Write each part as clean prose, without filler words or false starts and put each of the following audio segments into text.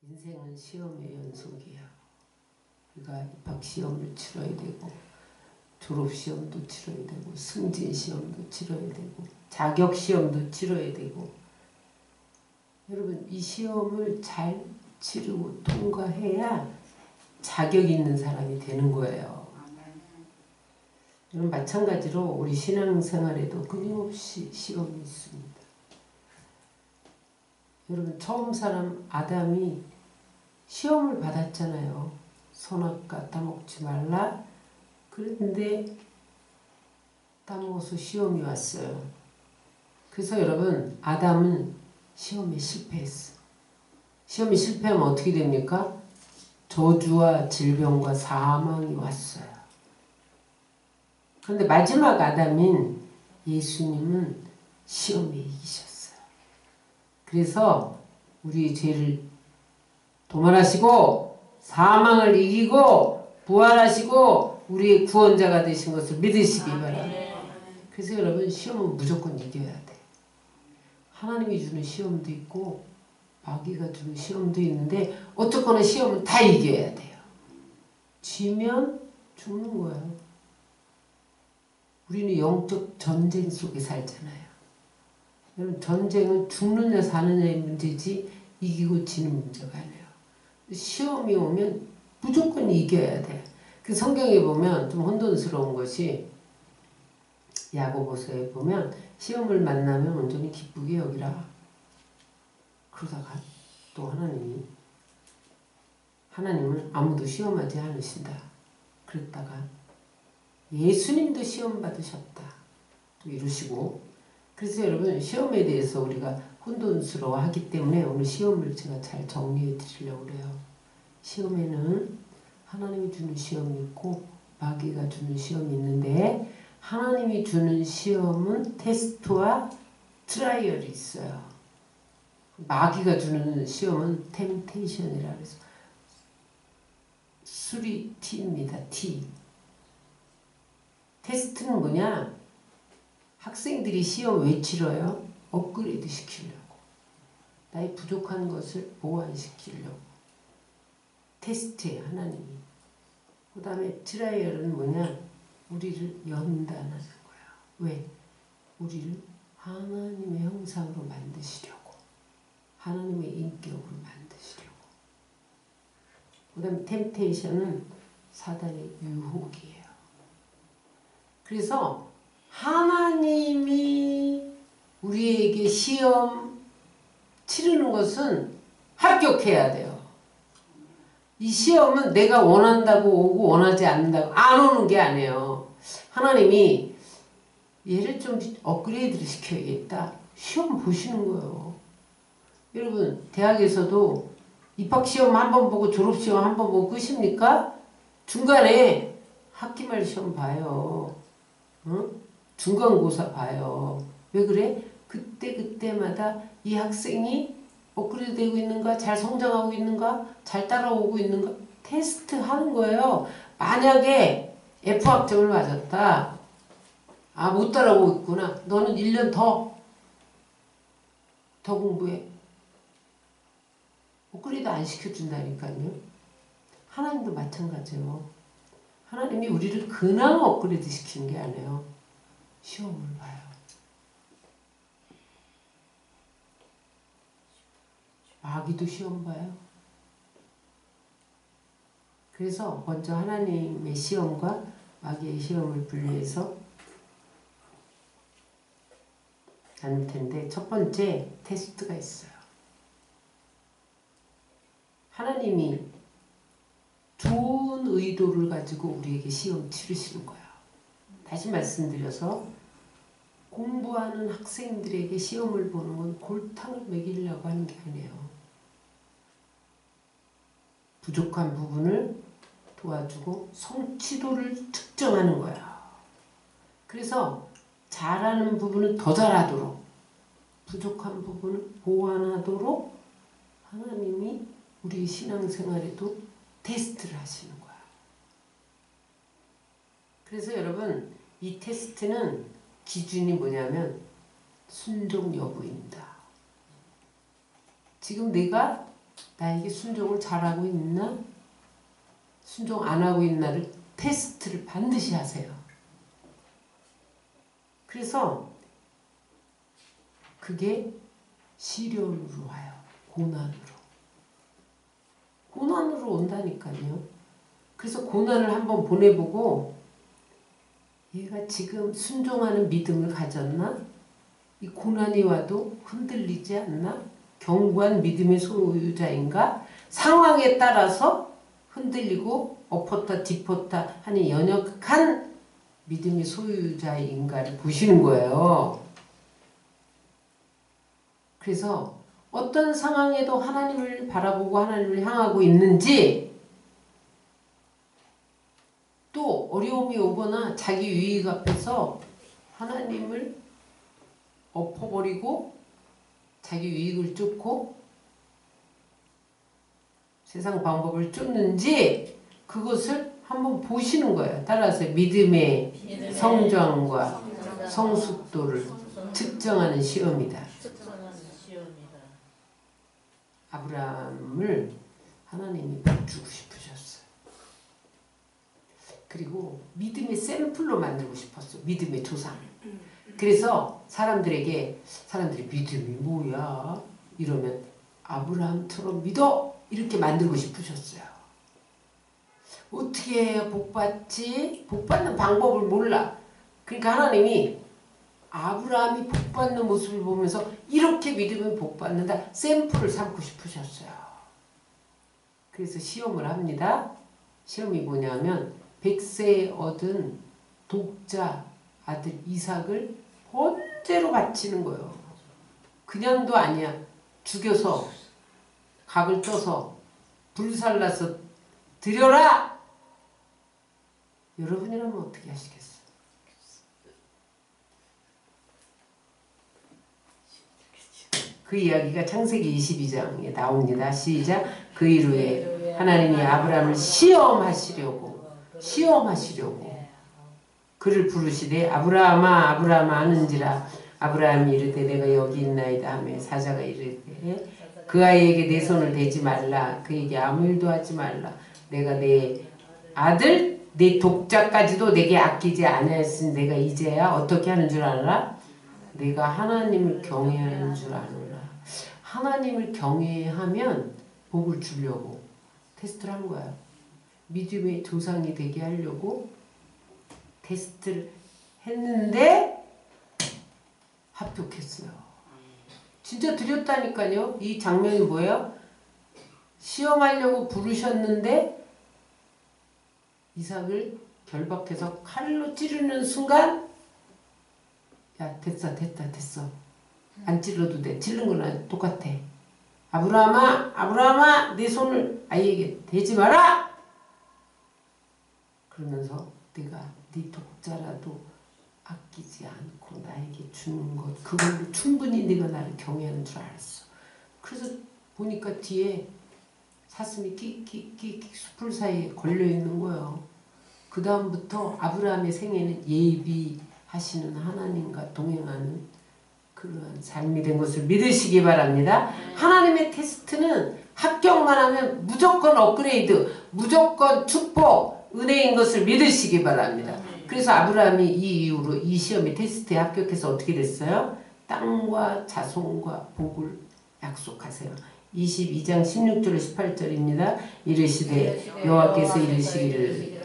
인생은 시험의 연속이야. 우리가 입학시험을 치러야 되고 졸업시험도 치러야 되고 승진시험도 치러야 되고 자격시험도 치러야 되고, 여러분 이 시험을 잘 치르고 통과해야 자격 있는 사람이 되는 거예요. 여러분 마찬가지로 우리 신앙생활에도 끊임없이 시험이 있습니다. 여러분 처음 사람 아담이 시험을 받았잖아요. 선악과 따먹지 말라. 그런데 따먹어서 시험이 왔어요. 그래서 여러분 아담은 시험에 실패했어. 시험에 실패하면 어떻게 됩니까? 저주와 질병과 사망이 왔어요. 그런데 마지막 아담인 예수님은 시험에 이기셨어요. 그래서 우리 죄를 도말하시고 사망을 이기고 부활하시고 우리의 구원자가 되신 것을 믿으시기 바랍니다. 그래서 여러분 시험은 무조건 이겨야 돼. 하나님이 주는 시험도 있고 마귀가 주는 시험도 있는데 어쨌거나 시험은 다 이겨야 돼요. 지면 죽는 거예요. 우리는 영적 전쟁 속에 살잖아요. 여러분 전쟁은 죽느냐 사느냐의 문제지 이기고 지는 문제가 아니에요. 시험이 오면 무조건 이겨야 돼. 그 성경에 보면 좀 혼돈스러운 것이 야고보서에 보면 시험을 만나면 온전히 기쁘게 여기라. 그러다가 또 하나님은 아무도 시험하지 않으신다. 그랬다가 예수님도 시험 받으셨다. 또 이러시고. 그래서 여러분 시험에 대해서 우리가 혼돈스러워 하기 때문에 오늘 시험을 제가 잘 정리해 드리려고 그래요. 시험에는 하나님이 주는 시험이 있고 마귀가 주는 시험이 있는데, 하나님이 주는 시험은 테스트와 트라이얼이 있어요. 마귀가 주는 시험은 템테이션이라 그래서 수리 T입니다. T. 테스트는 뭐냐? 학생들이 시험 왜 치러요? 업그레이드 시키려고. 나의 부족한 것을 보완시키려고. 테스트에 하나님이. 그 다음에 트라이얼은 뭐냐? 우리를 연단하는 거야. 왜? 우리를 하나님의 형상으로 만드시려고. 하나님의 인격으로 만드시려고. 그 다음에 템테이션은 사단의 유혹이에요. 그래서 하나님이 우리에게 시험 치르는 것은 합격해야 돼요. 이 시험은 내가 원한다고 오고 원하지 않는다고 안 오는 게 아니에요. 하나님이 얘를 좀 업그레이드를 시켜야겠다. 시험 보시는 거예요. 여러분 대학에서도 입학시험 한 번 보고 졸업시험 한 번 보고 끝입니까? 중간에 학기말 시험 봐요. 응? 중간고사 봐요. 왜 그래? 그때마다 이 학생이 업그레이드 되고 있는가? 잘 성장하고 있는가? 잘 따라오고 있는가? 테스트 하는 거예요. 만약에 F학점을 맞았다. 아, 못 따라오고 있구나. 너는 1년 더 공부해. 업그레이드 안 시켜준다니까요. 하나님도 마찬가지예요. 하나님이 우리를 그나마 업그레이드 시키는 게 아니에요. 시험을 봐요. 마귀도 시험 봐요. 그래서 먼저 하나님의 시험과 마귀의 시험을 분리해서 나눌 텐데, 첫 번째 테스트가 있어요. 하나님이 좋은 의도를 가지고 우리에게 시험 치르시는 거예요. 다시 말씀드려서 공부하는 학생들에게 시험을 보는 건 골탕을 먹이려고 하는 게 아니에요. 부족한 부분을 도와주고 성취도를 측정하는 거야. 그래서 잘하는 부분은 더 잘하도록, 부족한 부분은 보완하도록 하나님이 우리 신앙생활에도 테스트를 하시는 거야. 그래서 여러분 이 테스트는 기준이 뭐냐면 순종 여부입니다. 지금 내가 나에게 순종을 잘하고 있나? 순종 안 하고 있나를 테스트를 반드시 하세요. 그래서 그게 시련으로 와요. 고난으로 온다니까요. 그래서 고난을 한번 보내보고 얘가 지금 순종하는 믿음을 가졌나? 이 고난이 와도 흔들리지 않나? 견고한 믿음의 소유자인가? 상황에 따라서 흔들리고 엎었다 뒤pos다 하는 연약한 믿음의 소유자인가를 보시는 거예요. 그래서 어떤 상황에도 하나님을 바라보고 하나님을 향하고 있는지, 또 어려움이 오거나 자기 유익 앞에서 하나님을 엎어버리고 자기 유익을 쫓고 세상 방법을 쫓는지 그것을 한번 보시는 거예요. 따라서 믿음의 성장과 성숙도를 측정하는 시험이다. 아브라함을 하나님이 주고 싶으셨어요. 그리고 믿음의 샘플로 만들고 싶었어요. 믿음의 조상을. 그래서 사람들이 믿음이 뭐야? 이러면 아브라함처럼 믿어! 이렇게 만들고 싶으셨어요. 어떻게 해야 복 받지? 복 받는 방법을 몰라. 그러니까 하나님이 아브라함이 복 받는 모습을 보면서 이렇게 믿으면 복 받는다. 샘플을 삼고 싶으셨어요. 그래서 시험을 합니다. 시험이 뭐냐면 100세에 얻은 독자 아들 이삭을 번제로 바치는 거예요. 그냥도 아니야. 죽여서 각을 떠서 불살라서 드려라! 여러분이라면 어떻게 하시겠어요? 그 이야기가 창세기 22장에 나옵니다. 시작. 그 이후에 하나님이 아브라함을 시험하시려고 그를 부르시되 아브라함아 아브라함아 하는지라. 아브라함이 이르되 내가 여기 있나이다 하며 사자가 이르되 그 아이에게 내 손을 대지 말라. 그에게 아무 일도 하지 말라. 내가 내 아들 내 독자까지도 내게 아끼지 아니하였으니 내가 이제야 어떻게 하는 줄 알아? 내가 하나님을 경외하는 줄 아노라. 하나님을 경외하면 복을 주려고 테스트를 한 거야. 믿음의 조상이 되게 하려고 테스트를 했는데 합격했어요. 진짜 드렸다니까요. 이 장면이 뭐예요? 시험하려고 부르셨는데 이삭을 결박해서 칼로 찌르는 순간 야 됐어 안 찔러도 돼. 찔른 거랑 똑같아. 아브라함아 내 손을 아이에게 대지 마라. 그러면서 내가 네 독자라도 아끼지 않고 나에게 주는 것 그걸로 충분히 네가 나를 경외하는 줄 알았어. 그래서 보니까 뒤에 사슴이 끽끽끽 숲을 사이에 걸려있는 거예요. 그 다음부터 아브라함의 생애는 예비하시는 하나님과 동행하는 그러한 삶이 된 것을 믿으시기 바랍니다. 하나님의 테스트는 합격만 하면 무조건 업그레이드, 무조건 축복, 은혜인 것을 믿으시기 바랍니다. 그래서 아브라함이 이 이후로 이 시험의 테스트에 합격해서 어떻게 됐어요? 땅과 자손과 복을 약속하세요. 22장 16절 18절입니다. 이르시되 여호와께서 이르시기를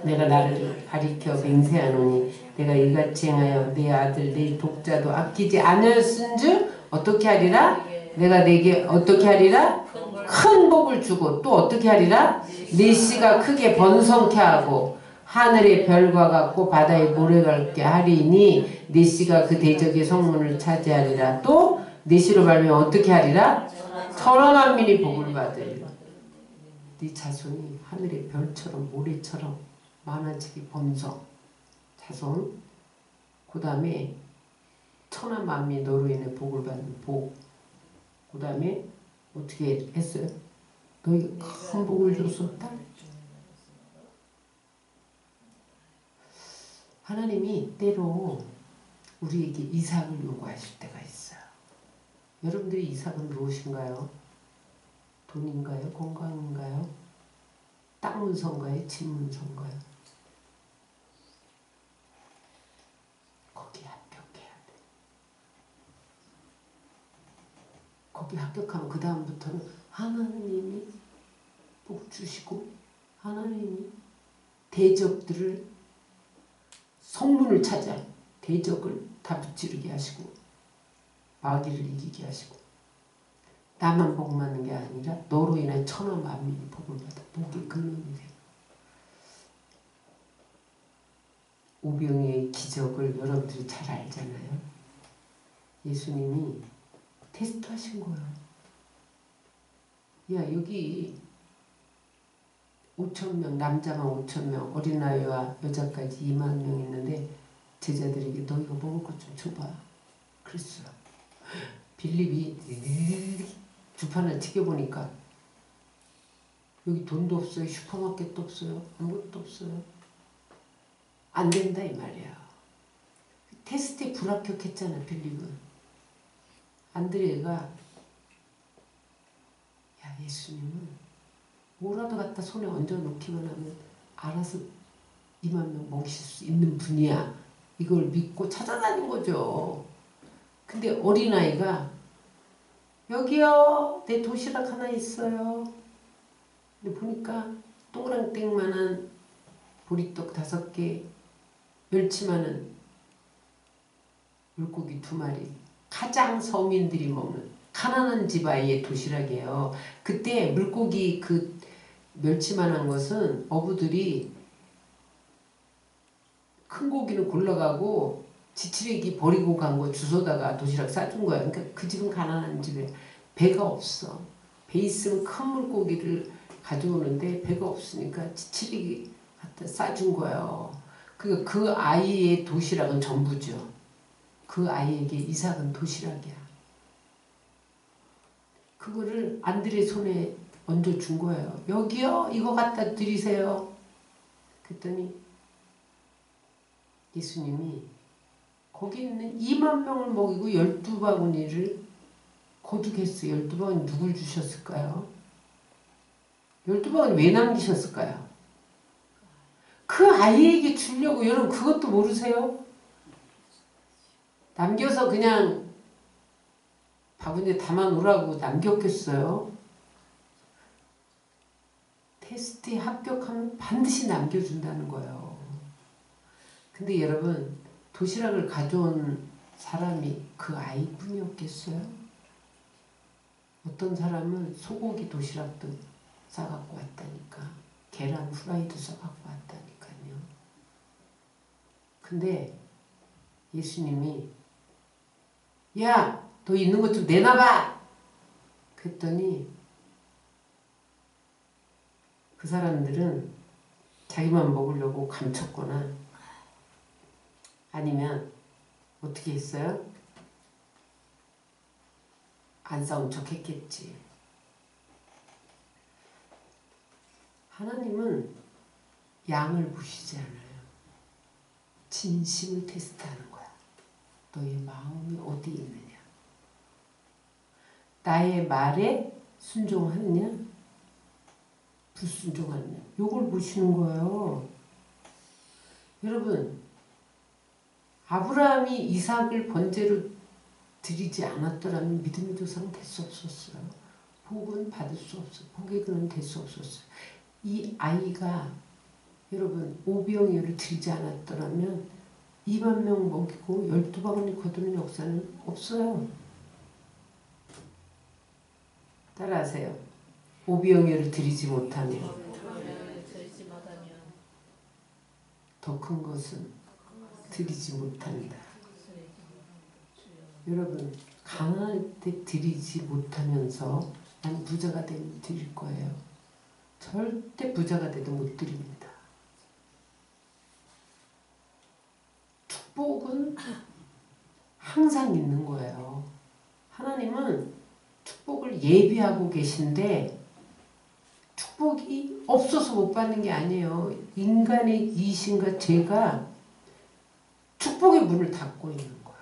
내가 나를 가리켜 맹세하노니 내가 이같이 행하여 내 아들 내 독자도 아끼지 않았은즉 어떻게 하리라? 내가 내게 어떻게 하리라? 큰 복을 주고 또 어떻게 하리라? 네 씨가 크게 번성케 하고 하늘의 별과 같고 바다의 모래가 같게 하리니 네 씨가 그 대적의 성문을 차지하리라. 또 네 씨로 말미암아 어떻게 하리라? 천하 만민이 복을 받으리라. 네 자손이 하늘의 별처럼 모래처럼 많아지기 번성 자손. 그 다음에 천하 만민이 너로 인해 복을 받는 복. 그 다음에 어떻게 했어요? 너희가 큰 복을 줬었다. 하나님이 때로 우리에게 이삭을 요구하실 때가 있어요. 여러분들의 이삭은 무엇인가요? 돈인가요? 건강인가요? 땅 문서인가요? 집 문서인가요? 거기에 합격해야 돼. 거기 합격하면 그 다음부터는 하나님이 복 주시고 하나님이 대적들을 성문을 찾아 대적을 다 무찌르게 하시고 마귀를 이기게 하시고 나만 복 받는 게 아니라 너로 인해 천하 만민이 복을 받아 복이 근원이 돼. 오병이의 기적을 여러분들이 잘 알잖아요. 예수님이 테스트 하신 거예요. 야 여기 5,000명 남자만 5,000명 어린아이와 여자까지 2만 명 있는데 제자들에게 너희가 먹을 것 좀 줘봐. 그랬어요. 빌립이 주판을 튀겨보니까 여기 돈도 없어요. 슈퍼마켓도 없어요. 아무것도 없어요. 안 된다 이 말이야. 테스트에 불합격했잖아 빌립은. 안드레가 야 예수님은 뭐라도 갖다 손에 얹어놓기만 하면 알아서 2만 명 먹일 수 있는 분이야. 이걸 믿고 찾아다닌 거죠. 근데 어린아이가 여기요 내 도시락 하나 있어요. 근데 보니까 동그랑땡만한 보리떡 5개 멸치만한 물고기 2마리 가장 서민들이 먹는 가난한 집 아이의 도시락이에요. 그때 물고기 그 멸치만한 것은 어부들이 큰 고기는 골라가고 지치레기 버리고 간 거 주워다가 도시락 싸준 거야. 그러니까 그 집은 가난한 집에 배가 없어. 배 있으면 큰 물고기를 가져오는데 배가 없으니까 지치레기 갖다 싸준 거예요. 그러니까 그 아이의 도시락은 전부죠. 그 아이에게 이삭은 도시락이야. 그거를 안드레 손에 얹어준 거예요. 여기요 이거 갖다 드리세요. 그랬더니 예수님이 거기 있는 2만 명을 먹이고 12바구니를 거두겠어요. 12바구니 누굴 주셨을까요? 12바구니 왜 남기셨을까요? 그 아이에게 주려고. 여러분 그것도 모르세요? 남겨서 그냥 바구니에 담아놓으라고 남겼겠어요? 테스트에 합격하면 반드시 남겨준다는 거예요. 근데 여러분 도시락을 가져온 사람이 그 아이뿐이었겠어요? 어떤 사람은 소고기 도시락도 싸갖고 왔다니까. 계란 후라이도 싸갖고 왔다니까요. 근데 예수님이 야! 너 있는 것 좀 내놔봐! 그랬더니 그 사람들은 자기만 먹으려고 감췄거나 아니면 어떻게 했어요? 안 싸운 척 했겠지. 하나님은 양을 보시지 않아요. 진심을 테스트하는 거야. 너의 마음이 어디 있느냐. 나의 말에 순종하느냐 불순종하느냐. 요걸 보시는 거예요. 여러분 아브라함이 이삭을 번제로 드리지 않았더라면 믿음의 조상은 될 수 없었어요. 복은 받을 수 없어요. 복의 근은 될 수 없었어요. 이 아이가 여러분 오병이어를 드리지 않았더라면 2만 명 먹이고 12바구니 거두는 역사는 없어요. 따라하세요. 오병이어를 드리지 못하면 더 큰 것은 드리지 못한다. 여러분 가난할 때 드리지 못하면서 난 부자가 되면 드릴 거예요. 절대 부자가 돼도 못 드립니다. 축복은 항상 있는 거예요. 하나님은 축복을 예비하고 계신데 축복이 없어서 못 받는 게 아니에요. 인간의 이심과 죄가 축복의 문을 닫고 있는 거예요.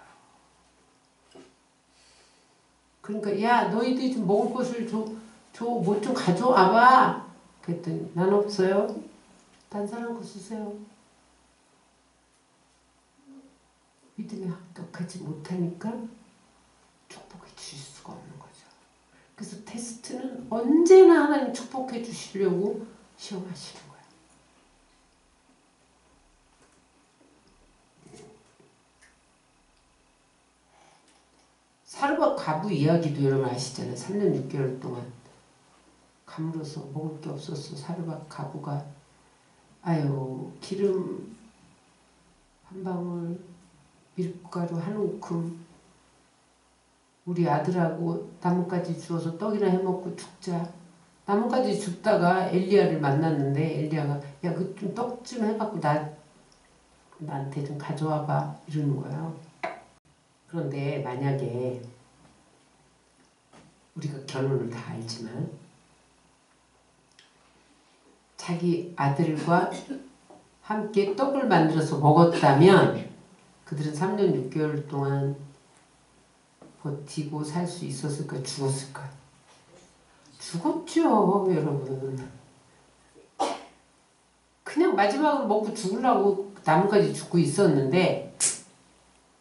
그러니까 야 너희들이 좀 먹을 것을 줘. 뭐 좀 가져와봐. 그랬더니 난 없어요. 딴 사람 거 쓰세요. 믿음에 합격하지 못하니까 축복해 주실 수가 없는 거죠. 그래서 테스트는 언제나 하나님 축복해 주시려고 시험하시는 거예요. 사르밧 과부 이야기도 여러분 아시잖아요. 3년 6개월 동안 가물어서 먹을 게 없었어. 사르밧 과부가 아유 기름 한 방울 밀가루 한 움큼 우리 아들하고 나뭇가지 주워서 떡이나 해먹고 죽자. 나뭇가지 죽다가 엘리야를 만났는데 엘리야가 야 그 좀 떡 좀 해갖고 나한테 좀 가져와봐 이러는 거예요. 그런데 만약에 우리가 결론을 다 알지만 자기 아들과 함께 떡을 만들어서 먹었다면 그들은 3년 6개월 동안 버티고 살 수 있었을까 죽었을까? 죽었죠 여러분. 그냥 마지막으로 먹고 죽으려고 나뭇가지 죽고 있었는데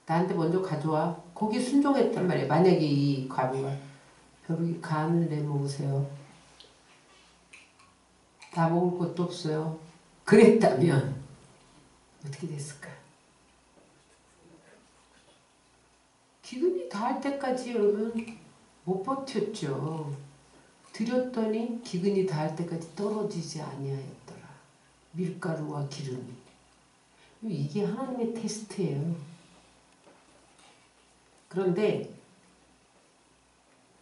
나한테 먼저 가져와. 거기에 순종했단 말이에요. 만약에 이 과부가 벼룩이 간을 내먹으세요. 나 먹을 것도 없어요. 그랬다면 어떻게 됐을까? 기근이 닿을 때까지 여러분 못 버텼죠. 드렸더니 기근이 닿을 때까지 떨어지지 아니하였더라. 밀가루와 기름이. 이게 하나님의 테스트예요. 그런데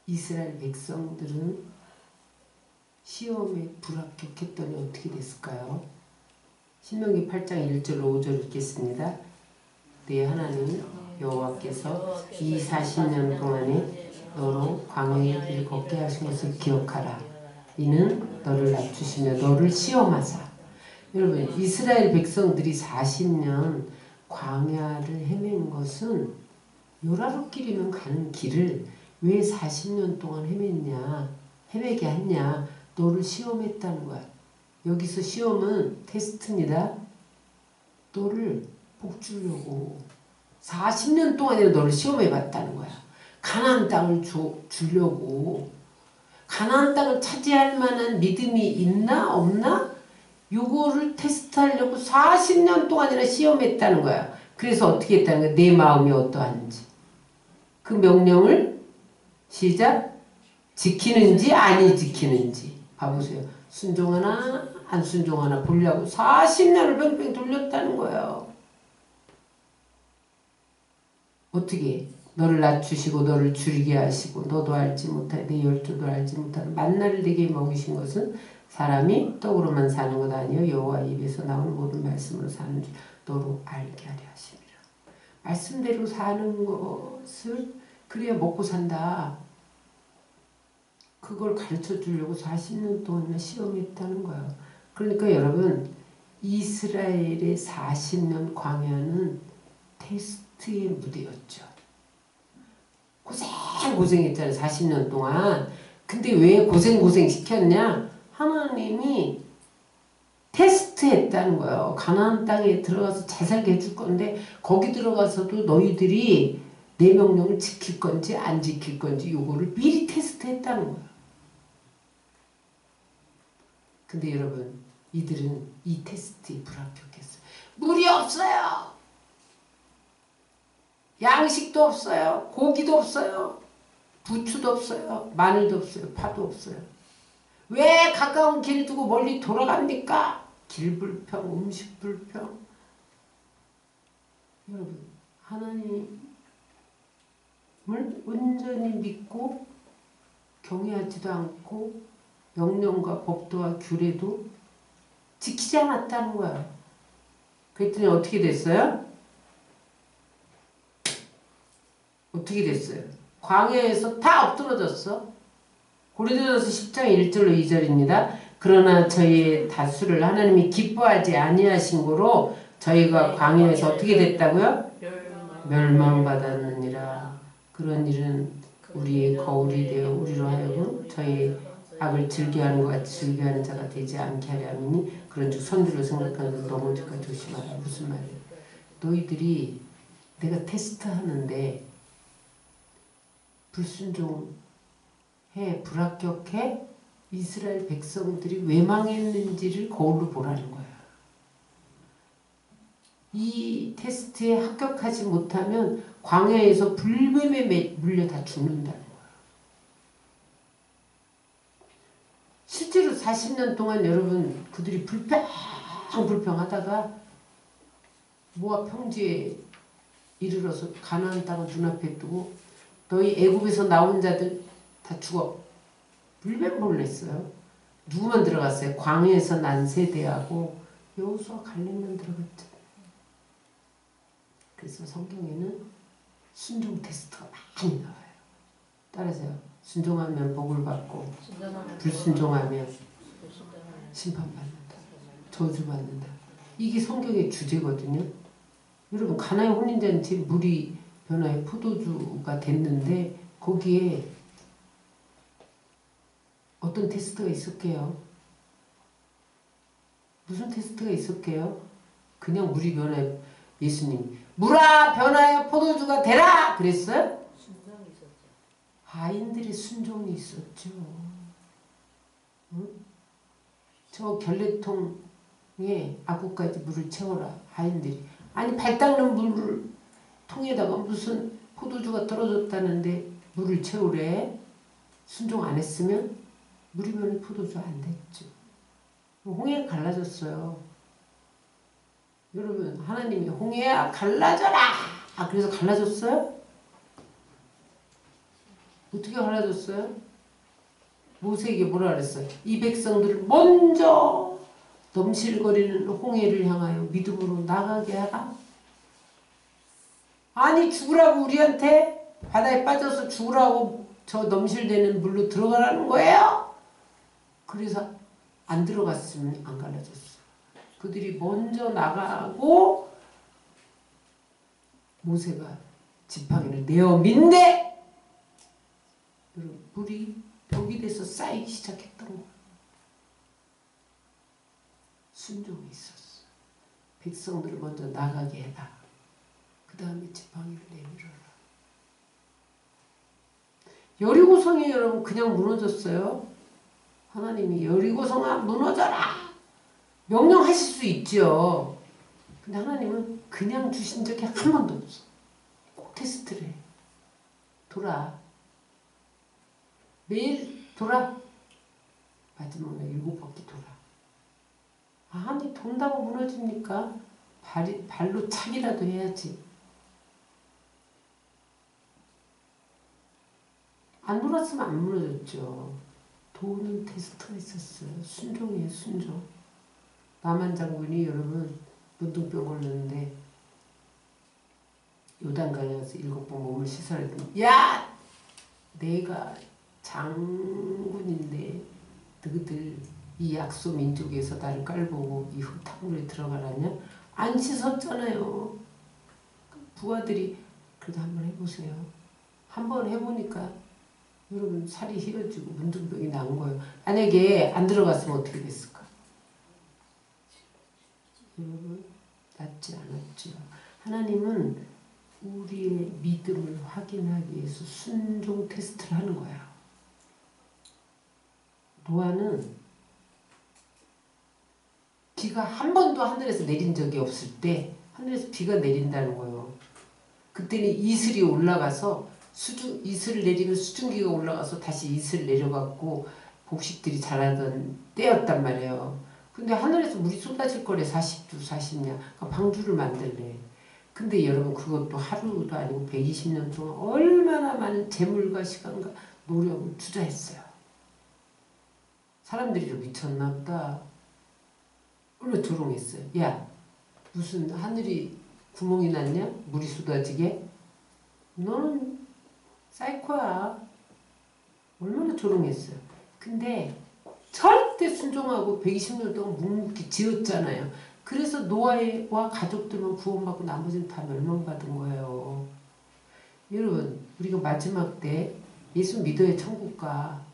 이스라엘 백성들은 시험에 불합격했더니 어떻게 됐을까요? 신명기 8장 1절로 5절 읽겠습니다. 네 하나님 여호와께서 이 40년 동안에 너로 광야의 길 걷게 하신 것을 기억하라. 이는 너를 낮추시며 너를 시험하사. 여러분 이스라엘 백성들이 40년 광야를 헤맨 것은 요라루길이면 가는 길을 왜 40년 동안 헤매게 했냐. 너를 시험했다는 거야. 여기서 시험은 테스트입니다. 너를 복주려고 40년 동안이나 너를 시험해봤다는 거야. 가나안 땅을 주려고. 가나안 땅을 차지할 만한 믿음이 있나 없나? 요거를 테스트하려고 40년 동안이나 시험했다는 거야. 그래서 어떻게 했다는 거야? 내 마음이 어떠한지. 그 명령을 시작 지키는지 아니 지키는지 봐보세요. 순종하나 안 순종하나 보려고 40년을 뺑뺑 돌렸다는 거예요. 어떻게? 너를 낮추시고 너를 줄이게 하시고 너도 알지 못하여 내 열조도 알지 못하는 만나를 내게 먹이신 것은 사람이 떡으로만 사는 것 아니요 여호와 입에서 나오는 모든 말씀으로 사는 줄 너로 알게 하려 하심이라. 말씀대로 사는 것을 그래야 먹고 산다. 그걸 가르쳐 주려고 40년 동안 시험했다는 거예요. 그러니까 여러분 이스라엘의 40년 광야는 테스트의 무대였죠. 고생했잖아요. 40년 동안. 근데 왜 고생 시켰냐? 하나님이 테스트했다는 거예요. 가나안 땅에 들어가서 잘 살게 해줄 건데 거기 들어가서도 너희들이 내 명령을 지킬 건지 안 지킬 건지 요거를 미리 테스트했다는 거예요. 근데 여러분 이들은 이 테스트에 불합격했어요. 물이 없어요. 양식도 없어요. 고기도 없어요. 부추도 없어요. 마늘도 없어요. 파도 없어요. 왜 가까운 길 두고 멀리 돌아갑니까? 길 불평, 음식 불평. 여러분 하나님을 온전히 믿고 경외하지도 않고 명령과 법도와 규례도 지키지 않았다는 거야. 그랬더니 어떻게 됐어요? 어떻게 됐어요? 광야에서 다 엎드러졌어. 고린도전서 10장 1절로 2절입니다. 그러나 저희의 다수를 하나님이 기뻐하지 아니하신 고로 저희가 광야에서 어떻게 됐다고요? 멸망받았느니라. 그런 일은 우리의 거울이 되어 우리로 하여금 저희 악을 즐겨하는 것 같이 즐겨하는 자가 되지 않게 하려 함이니 그런즉 선들로 생각하는 것 넘어질까 조심하라. 무슨 말이야? 너희들이 내가 테스트하는데 불순종해 불합격해 이스라엘 백성들이 왜 망했는지를 거울로 보라는 거야. 이 테스트에 합격하지 못하면 광야에서 불뱀에 물려 다 죽는다는 거야. 실제로 40년 동안 여러분 그들이 불평하다가 모압 평지에 이르러서 가나안 땅을 눈앞에 두고 너희 애굽에서 나온 자들 다 죽어. 불뱀 몰랐어요. 누구만 들어갔어요? 광야에서 난 세대하고 여호수아 갈렙만 들어갔죠. 그래서 성경에는 순종 테스트가 많이 나와요. 따라서요. 순종하면 복을 받고 불순종하면 심판받는다. 저주받는다. 이게 성경의 주제거든요. 여러분 가나의 혼인잔치 물이 변화해 포도주가 됐는데 거기에 어떤 테스트가 있었게요? 무슨 테스트가 있었게요? 그냥 물이 변화해 예수님 물아 변화해 포도주가 되라 그랬어요? 순종이 있었죠. 하인들의 순종이 있었죠. 응? 저 결례통에 아구까지 물을 채워라 하인들이. 아니 발 닦는 물을 통에다가 무슨 포도주가 떨어졌다는데 물을 채우래. 순종 안 했으면 물이면 포도주 안 됐죠. 홍해가 갈라졌어요. 여러분 하나님이 홍해야 갈라져라. 그래서 갈라졌어요? 어떻게 갈라졌어요? 모세에게 뭐라 그랬어요? 이 백성들을 먼저 넘실거리는 홍해를 향하여 믿음으로 나가게 하라. 아니 죽으라고 우리한테 바다에 빠져서 죽으라고 저 넘실대는 물로 들어가라는 거예요? 그래서 안 들어갔으면 안 갈라졌어. 그들이 먼저 나가고 모세가 지팡이를 내어 민대 물이 벽이 돼서 쌓이기 시작했던 거야. 순종이 있었어. 백성들을 먼저 나가게 해라. 그 다음에 지팡이를 내밀어라. 여리고성이 여러분 그냥 무너졌어요. 하나님이 여리고성아 무너져라 명령하실 수 있죠. 근데 하나님은 그냥 주신 적이 한 번도 없어. 꼭 테스트를 해. 돌아. 매일 돌아. 마지막에 7바퀴 돌아. 아니 돈다고 무너집니까? 발로 차기라도 해야지. 안 돌았으면 안 무너졌죠. 도는 테스트가 있었어요. 순종이에요. 순종. 나만 장군이 여러분 문둥병 걸렸는데 요단강에 가서 7번 몸을 씻어냈더니 야! 내가 장군인데 너희들 이 약소 민족에서 나를 깔보고 이 흙탕물에 들어가라냐? 안 씻었잖아요. 부하들이 그래도 한번 해보세요. 한번 해보니까 여러분 살이 휘어지고 문둥병이 난 거예요. 만약에 안 들어갔으면 어떻게 됐을까? 여러분 낫지 않았죠. 하나님은 우리의 믿음을 확인하기 위해서 순종 테스트를 하는 거야. 노아는 비가 한 번도 하늘에서 내린 적이 없을 때 하늘에서 비가 내린다는 거예요. 그때는 이슬이 올라가서 이슬을 내리면 수증기가 올라가서 다시 이슬 내려갖고 복식들이 자라던 때였단 말이에요. 근데 하늘에서 물이 쏟아질 거래. 40주 40년 그러니까 방주를 만들래. 근데 여러분 그것도 하루도 아니고 120년 동안 얼마나 많은 재물과 시간과 노력을 투자했어요. 사람들이 좀 미쳤나 보다. 얼마나 조롱했어요. 야 무슨 하늘이 구멍이 났냐? 물이 쏟아지게? 너는 사이코야. 얼마나 조롱했어요. 근데 절대 순종하고 120년 동안 묵묵히 지었잖아요. 그래서 노아와 가족들만 구원받고 나머지는 다 멸망받은 거예요. 여러분 우리가 마지막 때 예수 믿어야 천국 가.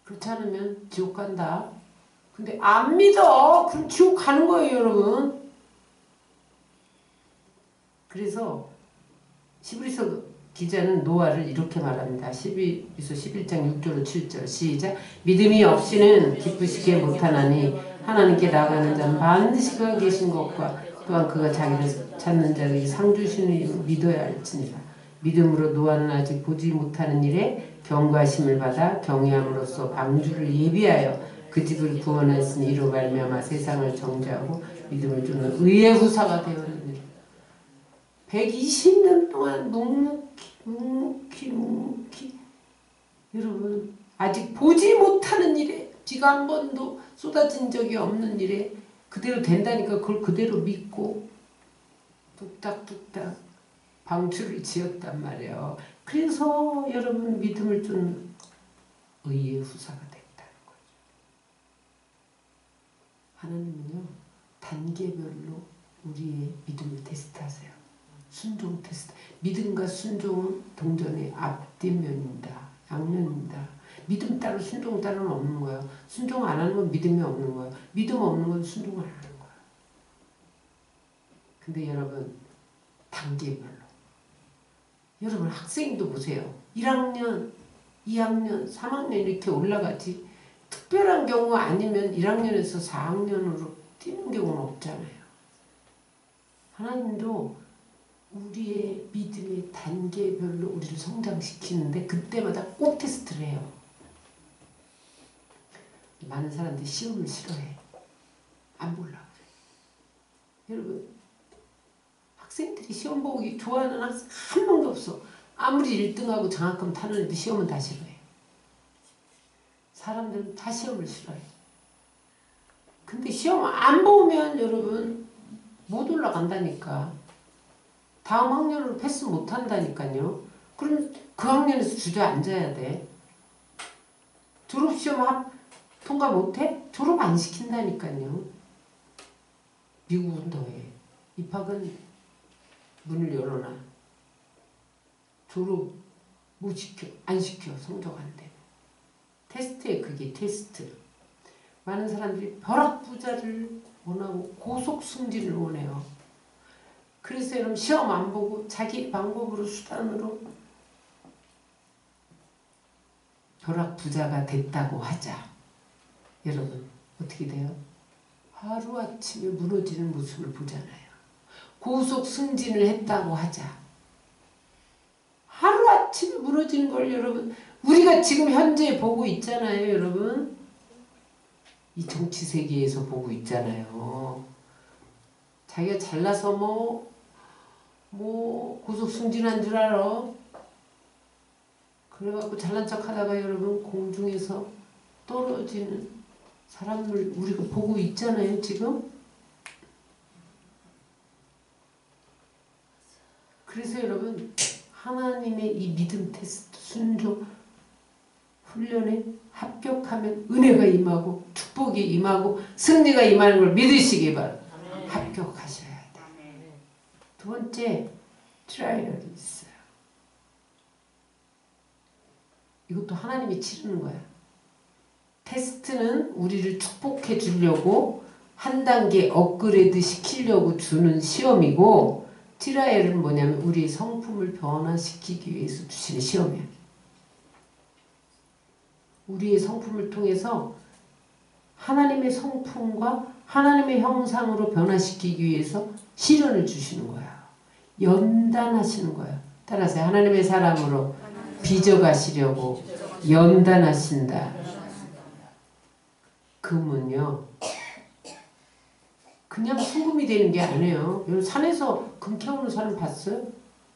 그렇지 않으면 지옥 간다. 근데 안 믿어. 그럼 지옥 가는 거예요, 여러분. 그래서 히브리서 기자는 노아를 이렇게 말합니다. 12에서 11장 6절로 7절 시작. 믿음이 없이는 기쁘시게 못하나니 하나님께 나가는 자는 반드시 그가 계신 것과 또한 그가 자기를 찾는 자에게 상 주시는 믿어야 할지니라. 믿음으로 노아는 아직 보지 못하는 일에 경과심을 받아 경외함으로써 방주를 예비하여 그 집을 구원하였으니 이로 말미암아 세상을 정죄하고 믿음을 주는 의의 후사가 되었느니라. 120년 동안 묵묵히 여러분 아직 보지 못하는 일에 비가 한 번도 쏟아진 적이 없는 일에 그대로 된다니까 그걸 그대로 믿고 뚝딱뚝딱 방주를 지었단 말이에요. 그래서 여러분 믿음을 준 의의 후사가 됐다는 거죠. 하나님은요 단계별로 우리의 믿음을 테스트하세요. 순종 테스트. 믿음과 순종은 동전의 앞뒷면입니다. 양면입니다. 믿음 따로 순종 따로는 없는 거예요. 순종 안 하는 건 믿음이 없는 거예요. 믿음 없는 건 순종을 안 하는 거예요. 근데 여러분 단계별로 여러분 학생도 보세요. 1학년, 2학년, 3학년 이렇게 올라가지 특별한 경우 아니면 1학년에서 4학년으로 뛰는 경우는 없잖아요. 하나님도 우리의 믿음의 단계별로 우리를 성장시키는데 그때마다 꼭 테스트를 해요. 많은 사람들이 시험을 싫어해. 안 보려고 그래. 여러분 학생들이 시험 보기 좋아하는 학생 한 명도 없어. 아무리 1등하고 장학금 타는 애도 시험은 다 싫어해. 사람들은 다 시험을 싫어해. 근데 시험 안 보면 여러분 못 올라간다니까. 다음 학년으로 패스 못한다니까요. 그럼 그 학년에서 주저앉아야 돼. 졸업시험 통과 못해? 졸업 안 시킨다니까요. 미국은 더해. 입학은 문을 열어놔. 졸업 못 시켜. 안 시켜. 성적 안 돼. 테스트에 그게 테스트. 많은 사람들이 벼락부자를 원하고 고속승진을 원해요. 그래서 여러분 시험 안 보고 자기 방법으로 수단으로 벼락부자가 됐다고 하자. 여러분 어떻게 돼요? 하루아침에 무너지는 모습을 보잖아요. 고속승진을 했다고 하자. 하루아침에 무너지는 걸 여러분 우리가 지금 현재 보고 있잖아요. 여러분 이 정치 세계에서 보고 있잖아요. 자기가 잘나서 뭐 고속승진한 줄 알아. 그래갖고 잘난 척 하다가 여러분 공중에서 떨어지는 사람을 우리가 보고 있잖아요 지금. 그래서 여러분 하나님의 이 믿음 테스트 순종 훈련에 합격하면 은혜가 임하고 축복이 임하고 승리가 임하는 걸 믿으시기 바랍니다. 합격하셔야 돼. 두 번째 트라이얼이 있어요. 이것도 하나님이 치르는 거야. 테스트는 우리를 축복해 주려고 한 단계 업그레이드 시키려고 주는 시험이고 트라이얼은 뭐냐면 우리의 성품을 변화시키기 위해서 주시는 시험이야. 우리의 성품을 통해서 하나님의 성품과 하나님의 형상으로 변화시키기 위해서 시련을 주시는 거야. 연단하시는 거야. 따라서 하나님의 사람으로 빚어가시려고 연단하신다. 금은요 그냥 순금이 되는 게 아니에요. 여러분 산에서 금 캐오는 사람 봤어요?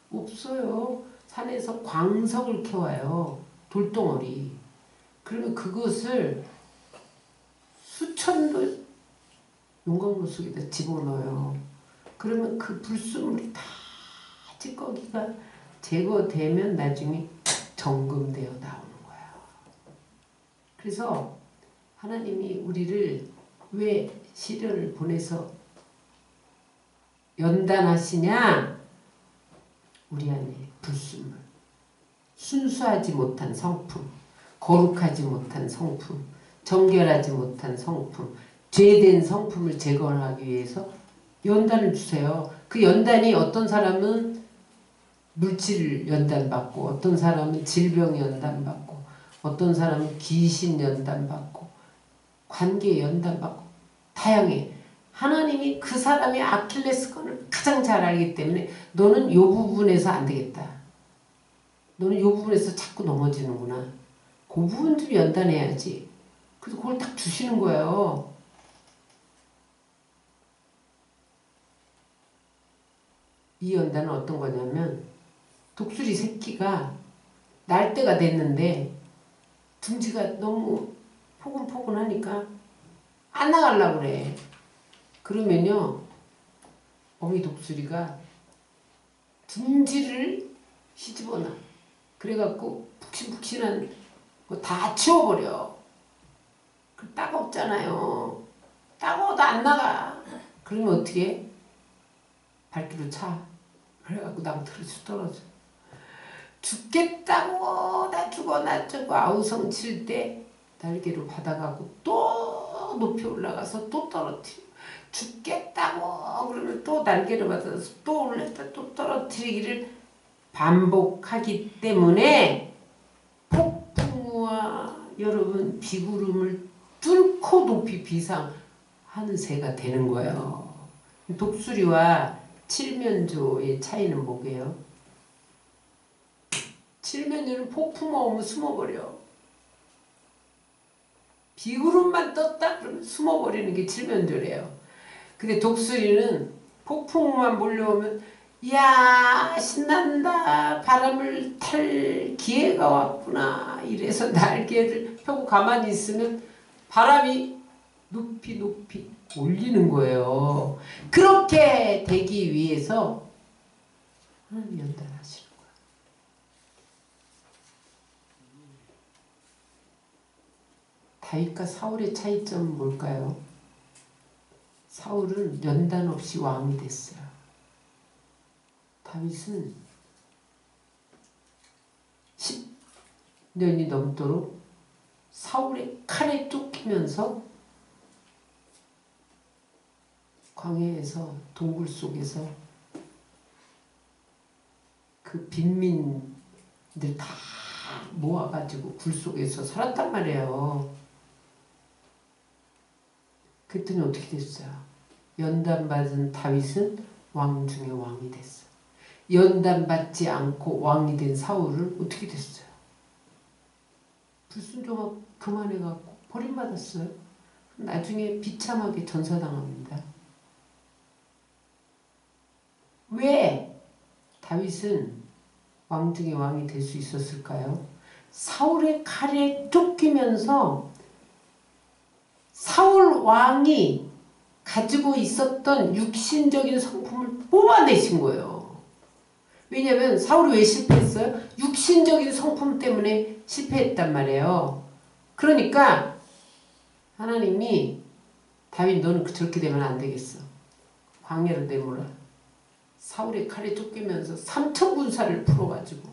없어요. 산에서 광석을 캐와요. 돌덩어리. 그러면 그것을 수천 도 용광로 속에다 집어넣어요. 그러면 그 불순물이 다 찌꺼기가 제거되면 나중에 정금되어 나오는 거예요. 그래서 하나님이 우리를 왜 시련을 보내서 연단하시냐? 우리 안에 불순물, 순수하지 못한 성품, 거룩하지 못한 성품, 정결하지 못한 성품, 죄된 성품을 제거하기 위해서 연단을 주세요. 그 연단이 어떤 사람은 물질 연단받고, 어떤 사람은 질병 연단받고, 어떤 사람은 귀신 연단받고, 관계 연단받고, 다양해. 하나님이 그 사람의 아킬레스건을 가장 잘 알기 때문에 너는 요 부분에서 안 되겠다. 너는 요 부분에서 자꾸 넘어지는구나. 그 부분 좀 연단해야지. 그래서 그걸 딱 주시는 거예요. 이 연단은 어떤 거냐면 독수리 새끼가 날 때가 됐는데 둥지가 너무 포근포근하니까 안 나가려고 그래. 그러면요 어미 독수리가 둥지를 휘집어놔. 그래갖고 푹신푹신한 거 다 치워버려. 그 따갑잖아요. 따가워도 안 나가. 그러면 어떻게 해? 발길로 차. 그래갖고 낭떠러지 떨어져. 죽겠다고 나 죽어 나 죽어 아우성 칠 때 날개로 받아가고 또 높이 올라가서 또 떨어뜨려. 죽겠다고 그러면 또 날개를 받아서 또 올렸다 또 떨어뜨리기를 반복하기 때문에 폭풍우와 여러분 비구름을 뚫고 높이 비상하는 새가 되는 거예요. 독수리와 칠면조의 차이는 뭐게요? 칠면조는 폭풍우가 오면 숨어버려. 비구름만 떴다 그러면 숨어버리는 게 칠면조래요. 근데 독수리는 폭풍우만 몰려오면 이야 신난다 바람을 탈 기회가 왔구나 이래서 날개를 펴고 가만히 있으면 바람이 높이 높이 올리는 거예요. 그렇게 되기 위해서 하나님 연단하시는 거예요. 다윗과 사울의 차이점은 뭘까요? 사울은 연단 없이 왕이 됐어요. 다윗은 10년이 넘도록 사울의 칼에 쫓기면서 광야에서 동굴 속에서 그 빈민들 다 모아가지고 굴 속에서 살았단 말이에요. 그랬더니 어떻게 됐어요? 연단받은 다윗은 왕 중에 왕이 됐어. 연단받지 않고 왕이 된 사울은 어떻게 됐어요? 불순종하고 그만해갖고 버림받았어요. 나중에 비참하게 전사당합니다. 왜 다윗은 왕 중에 왕이 될 수 있었을까요? 사울의 칼에 쫓기면서 사울 왕이 가지고 있었던 육신적인 성품을 뽑아내신 거예요. 왜냐면 사울이 왜 실패했어요? 육신적인 성품 때문에 실패했단 말이에요. 그러니까 하나님이 다윗 너는 저렇게 되면 안 되겠어. 광야로 내몰아. 사울의 칼에 쫓기면서 3천 군사를 풀어가지고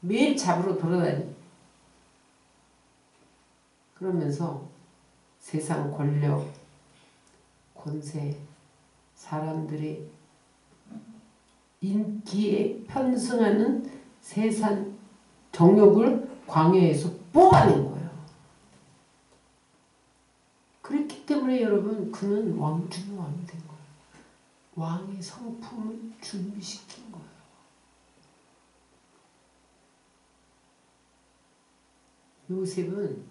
매일 잡으러 돌아다니. 그러면서 세상 권력, 권세, 사람들의 인기에 편승하는 세상 정욕을 광야에서 뽑아낸 거예요. 그렇기 때문에 여러분 그는 왕 중에 왕이 된 거예요. 왕의 성품을 준비시킨 거예요. 요셉은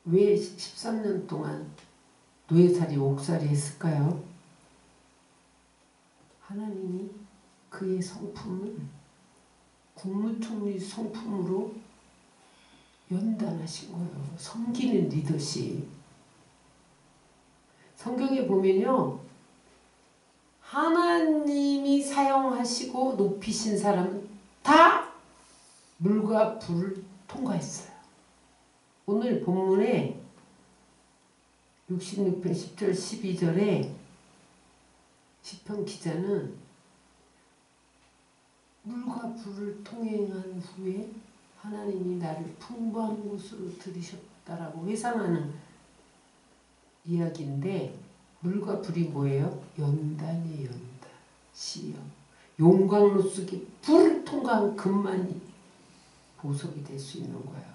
왜 13년 동안 노예살이 옥살이 했을까요? 하나님이 그의 성품을 국무총리 성품으로 연단하신 거예요. 섬기는 리더십. 성경에 보면요. 하나님이 사용하시고 높이신 사람은 다 물과 불을 통과했어요. 오늘 본문에 66편 10절 12절에 시편 기자는 물과 불을 통행한 후에 하나님이 나를 풍부한 곳으로 들이셨다라고 회상하는 이야기인데 물과 불이 뭐예요? 연단이에요. 연단. 시험. 용광로 속에 불을 통과한 금만이 보석이 될 수 있는 거예요.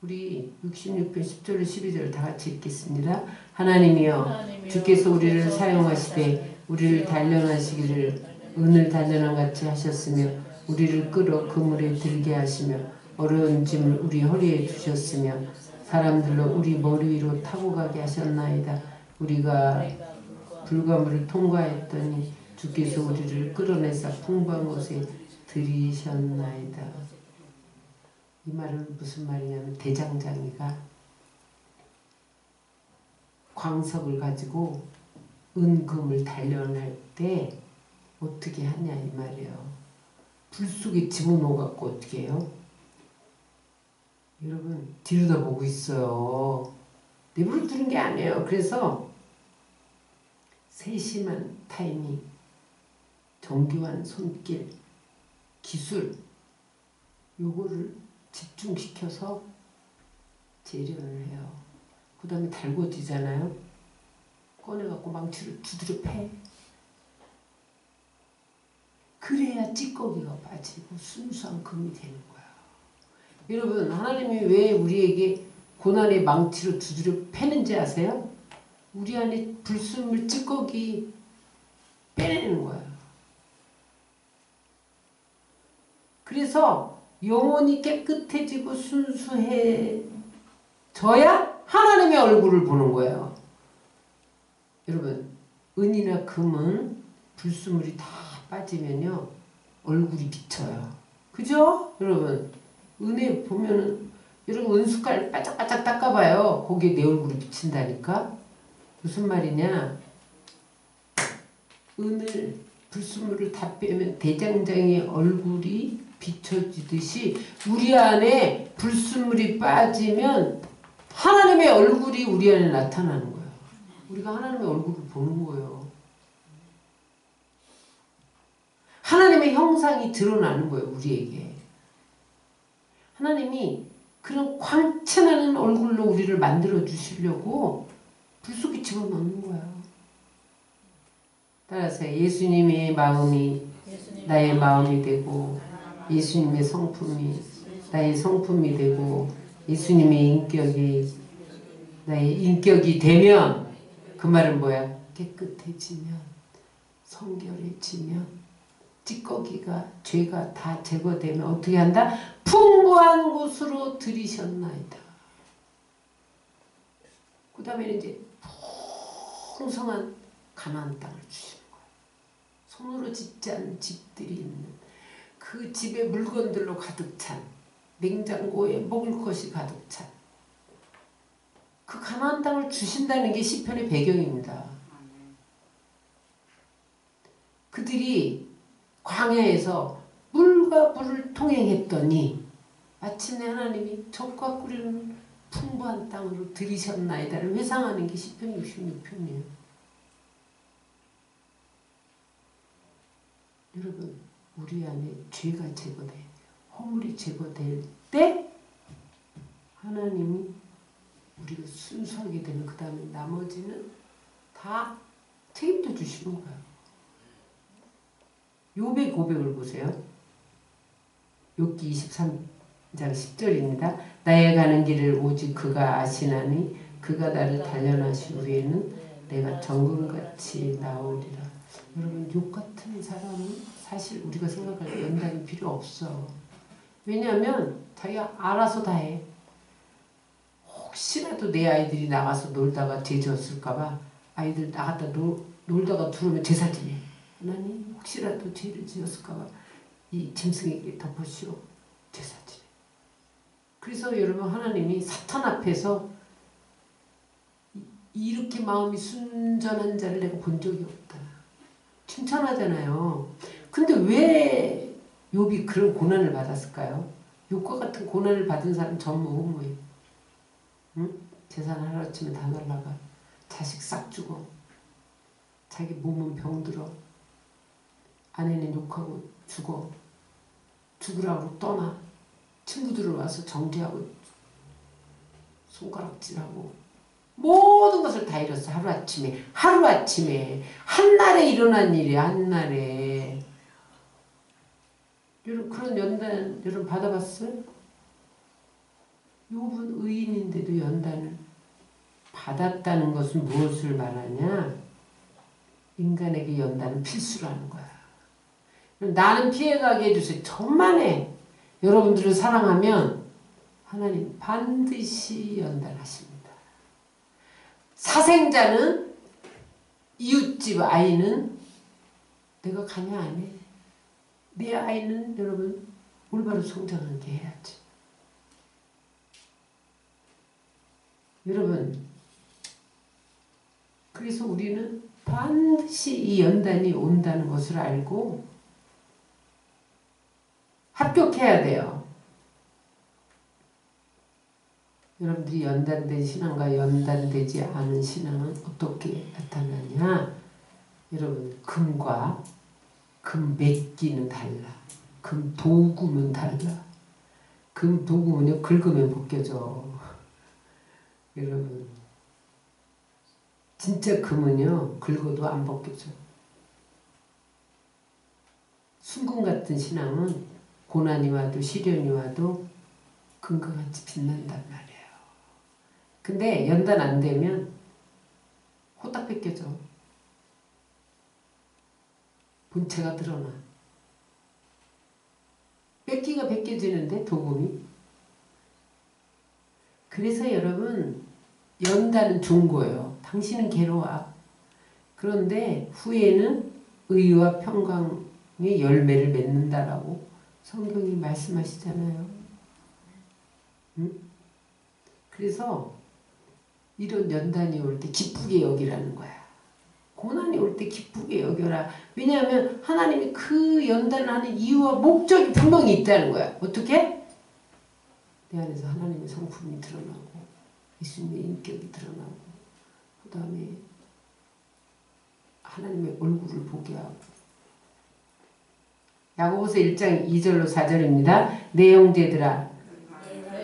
우리 66편 10절 12절 다 같이 읽겠습니다. 하나님이여 주께서 우리를 사용하시되 우리를 단련하시기를 은을 단련한 같이 하셨으며 우리를 끌어 그물에 들게 하시며 어려운 짐을 우리 허리에 주셨으며 사람들로 우리 머리 위로 타고 가게 하셨나이다. 우리가 불가물을 통과했더니 주께서 우리를 끌어내사 풍부한 곳에 들이셨나이다. 이 말은 무슨 말이냐면 대장장이가 광석을 가지고 은금을 단련할 때 어떻게 하냐 이 말이에요. 불 속에 집어넣어갖고 어떻게 해요? 여러분 들여다보고 있어요. 내버려 두는 게 아니에요. 그래서 세심한 타이밍, 정교한 손길, 기술 요거를 집중시켜서 재련을 해요. 그 다음에 달궈지잖아요. 꺼내갖고 망치를 두드려 패. 그래야 찌꺼기가 빠지고 순수한 금이 되는 거야. 여러분 하나님이 왜 우리에게 고난의 망치로 두드려 패는지 아세요? 우리 안에 불순물 찌꺼기 빼내는 거야. 그래서 영혼이 깨끗해지고 순수해져야 하나님의 얼굴을 보는 거예요. 여러분 은이나 금은 불순물이 다 빠지면요 얼굴이 비쳐요. 그죠? 여러분 은에 보면은 여러분 은숟갈 바짝바짝 닦아봐요. 거기에 내 얼굴이 비친다니까. 무슨 말이냐? 은을 불순물을 다 빼면 대장장이의 얼굴이 비춰지듯이 우리 안에 불순물이 빠지면 하나님의 얼굴이 우리 안에 나타나는 거예요. 우리가 하나님의 얼굴을 보는 거예요. 하나님의 형상이 드러나는 거예요. 우리에게. 하나님이 그런 광채나는 얼굴로 우리를 만들어 주시려고 불 속에 집어넣는 거예요. 따라서 예수님의 마음이 나의 마음이 되고 예수님의 성품이 나의 성품이 되고 예수님의 인격이 나의 인격이 되면 그 말은 뭐야? 깨끗해지면 성결해지면 찌꺼기가 죄가 다 제거되면 어떻게 한다? 풍부한 곳으로 들이셨나이다. 그 다음에 이제 풍성한 가나안 땅을 주시는 거예요. 손으로 짓지 않은 집들이 있는 그 집에 물건들로 가득 찬 냉장고에 먹을 것이 가득 찬 그 가나안 땅을 주신다는 게 시편의 배경입니다. 그들이 광야에서 물과 불을 통행했더니 마침내 하나님이 젖과 꿀이는 풍부한 땅으로 들이셨나이다를 회상하는 게 시편 66편이에요. 여러분 우리 안에 죄가 제거돼 허물이 제거될 때 하나님이 우리가 순수하게 되면 그 다음에 나머지는 다 책임져 주시는 거예요. 욥의 고백을 보세요. 욥기 23장 10절입니다. 나의 가는 길을 오직 그가 아시나니 그가 나를 단련하신 후에는 내가 정금같이 나오리라. 여러분 욥 같은 사람은 사실 우리가 생각할 때 연단이 필요 없어. 왜냐하면 자기가 알아서 다 해. 혹시라도 내 아이들이 나가서 놀다가 죄 지었을까봐 아이들 나갔다 놀다가 들어오면 제사지내. 하나님 혹시라도 죄를 지었을까봐 이 짐승에게 덮어씌워 제사지내. 그래서 여러분 하나님이 사탄 앞에서 이렇게 마음이 순전한 자를 내가 본 적이 없다. 칭찬하잖아요. 근데 왜 욥이 그런 고난을 받았을까요? 욥과 같은 고난을 받은 사람 전무 후무예요. 응? 재산 하루아침에 다 날라가. 자식 싹 죽어. 자기 몸은 병들어. 아내는 욕하고 죽어. 죽으라고 떠나. 친구들은 와서 정죄하고 손가락질하고 모든 것을 다 잃었어. 하루아침에 한날에 일어난 일이야. 한날에. 여러분 그런 연단 여러분 받아봤어요? 요분 의인인데도 연단을 받았다는 것은 무엇을 말하냐? 인간에게 연단은 필수라는 거야. 나는 피해가게 해주세요. 천만에 여러분들을 사랑하면 하나님 반드시 연단하십니다. 사생자는 이웃집 아이는 내가 가냐 안 해? 내 아이는 여러분 올바로 성장하게 해야지. 여러분 그래서 우리는 반드시 이 연단이 온다는 것을 알고 합격해야 돼요. 여러분들이 연단된 신앙과 연단되지 않은 신앙은 어떻게 나타나냐? 여러분 금과 금 맥기는 달라. 금 도구는 달라. 금 도구는요 긁으면 벗겨져. 여러분 진짜 금은요 긁어도 안 벗겨져. 순금 같은 신앙은 고난이 와도 시련이 와도 금과 같이 빛난단 말이에요. 근데 연단 안 되면 호딱 벗겨져. 본체가 드러나. 뺏기가 벗겨지는데 도금이. 그래서 여러분 연단은 좋은 거예요. 당신은 괴로워. 그런데 후에는 의와 평강의 열매를 맺는다라고 성경이 말씀하시잖아요. 응? 그래서 이런 연단이 올 때 기쁘게 여기라는 거야. 고난이 올 때 기쁘게 여겨라. 왜냐하면 하나님이 그 연단을 하는 이유와 목적이 분명히 있다는 거야. 어떻게? 내 안에서 하나님의 성품이 드러나고 예수님의 인격이 드러나고 그 다음에 하나님의 얼굴을 보게 하고. 야고보서 1장 2절로 4절입니다. 내 형제들아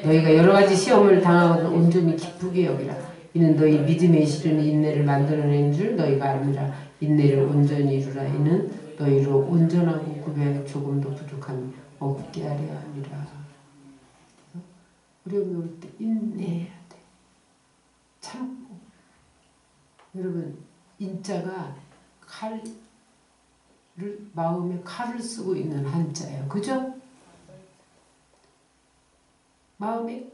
너희가 여러가지 시험을 당하거든 온전히 기쁘게 여기라. 이는 너희 믿음의 시련이 인내를 만들어낸 줄 너희가 알미라. 인내를 온전히 이루라. 이는 너희로 온전하고 구별에 조금도 부족함이 없게 하려 함이라. 어려움이 올 때 인내해야 돼. 참고. 여러분 인자가 칼을 마음에 칼을 쓰고 있는 한자예요. 그죠? 마음에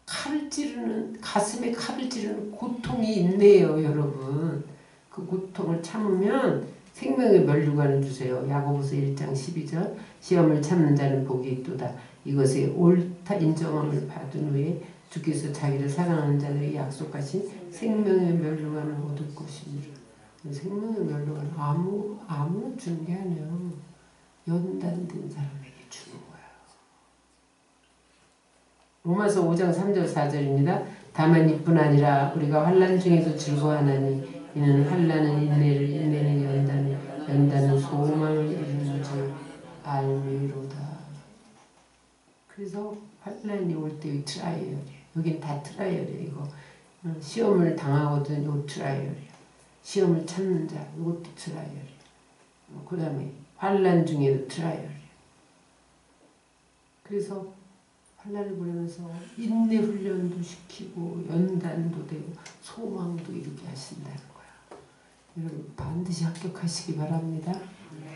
칼을 찌르는 가슴에 칼을 찌르는 고통이 있네요. 여러분 그 고통을 참으면 생명의 면류관을 주세요. 야고보서 1장 12절 시험을 참는 자는 복이 있도다. 이것에 옳다 인정함을 받은 후에 주께서 자기를 사랑하는 자들에게 약속하신 생명의 면류관을 얻을 것이니라. 생명의 면류관은 아무 주는 게 아니에요. 연단된 사람에게 주는 거야. 로마서 5장 3절 4절입니다. 다만 이뿐 아니라 우리가 환난 중에도 즐거워하나니 이는 환난은 인내를 인내는 연단은 소망을 이루는 줄 알미로다. 그래서 환난이 올 때 트라이얼이에요. 여긴 다 트라이얼이에요. 이거 시험을 당하거든 요 트라이얼이에요. 시험을 참는 자 이것도 트라이얼이에요. 그 다음에 환난 중에도 트라이얼이에요. 그래서 환난을 보내면서 인내 훈련도 시키고 연단도 되고 소망도 이루게 하신다는 거야. 여러분 반드시 합격하시기 바랍니다.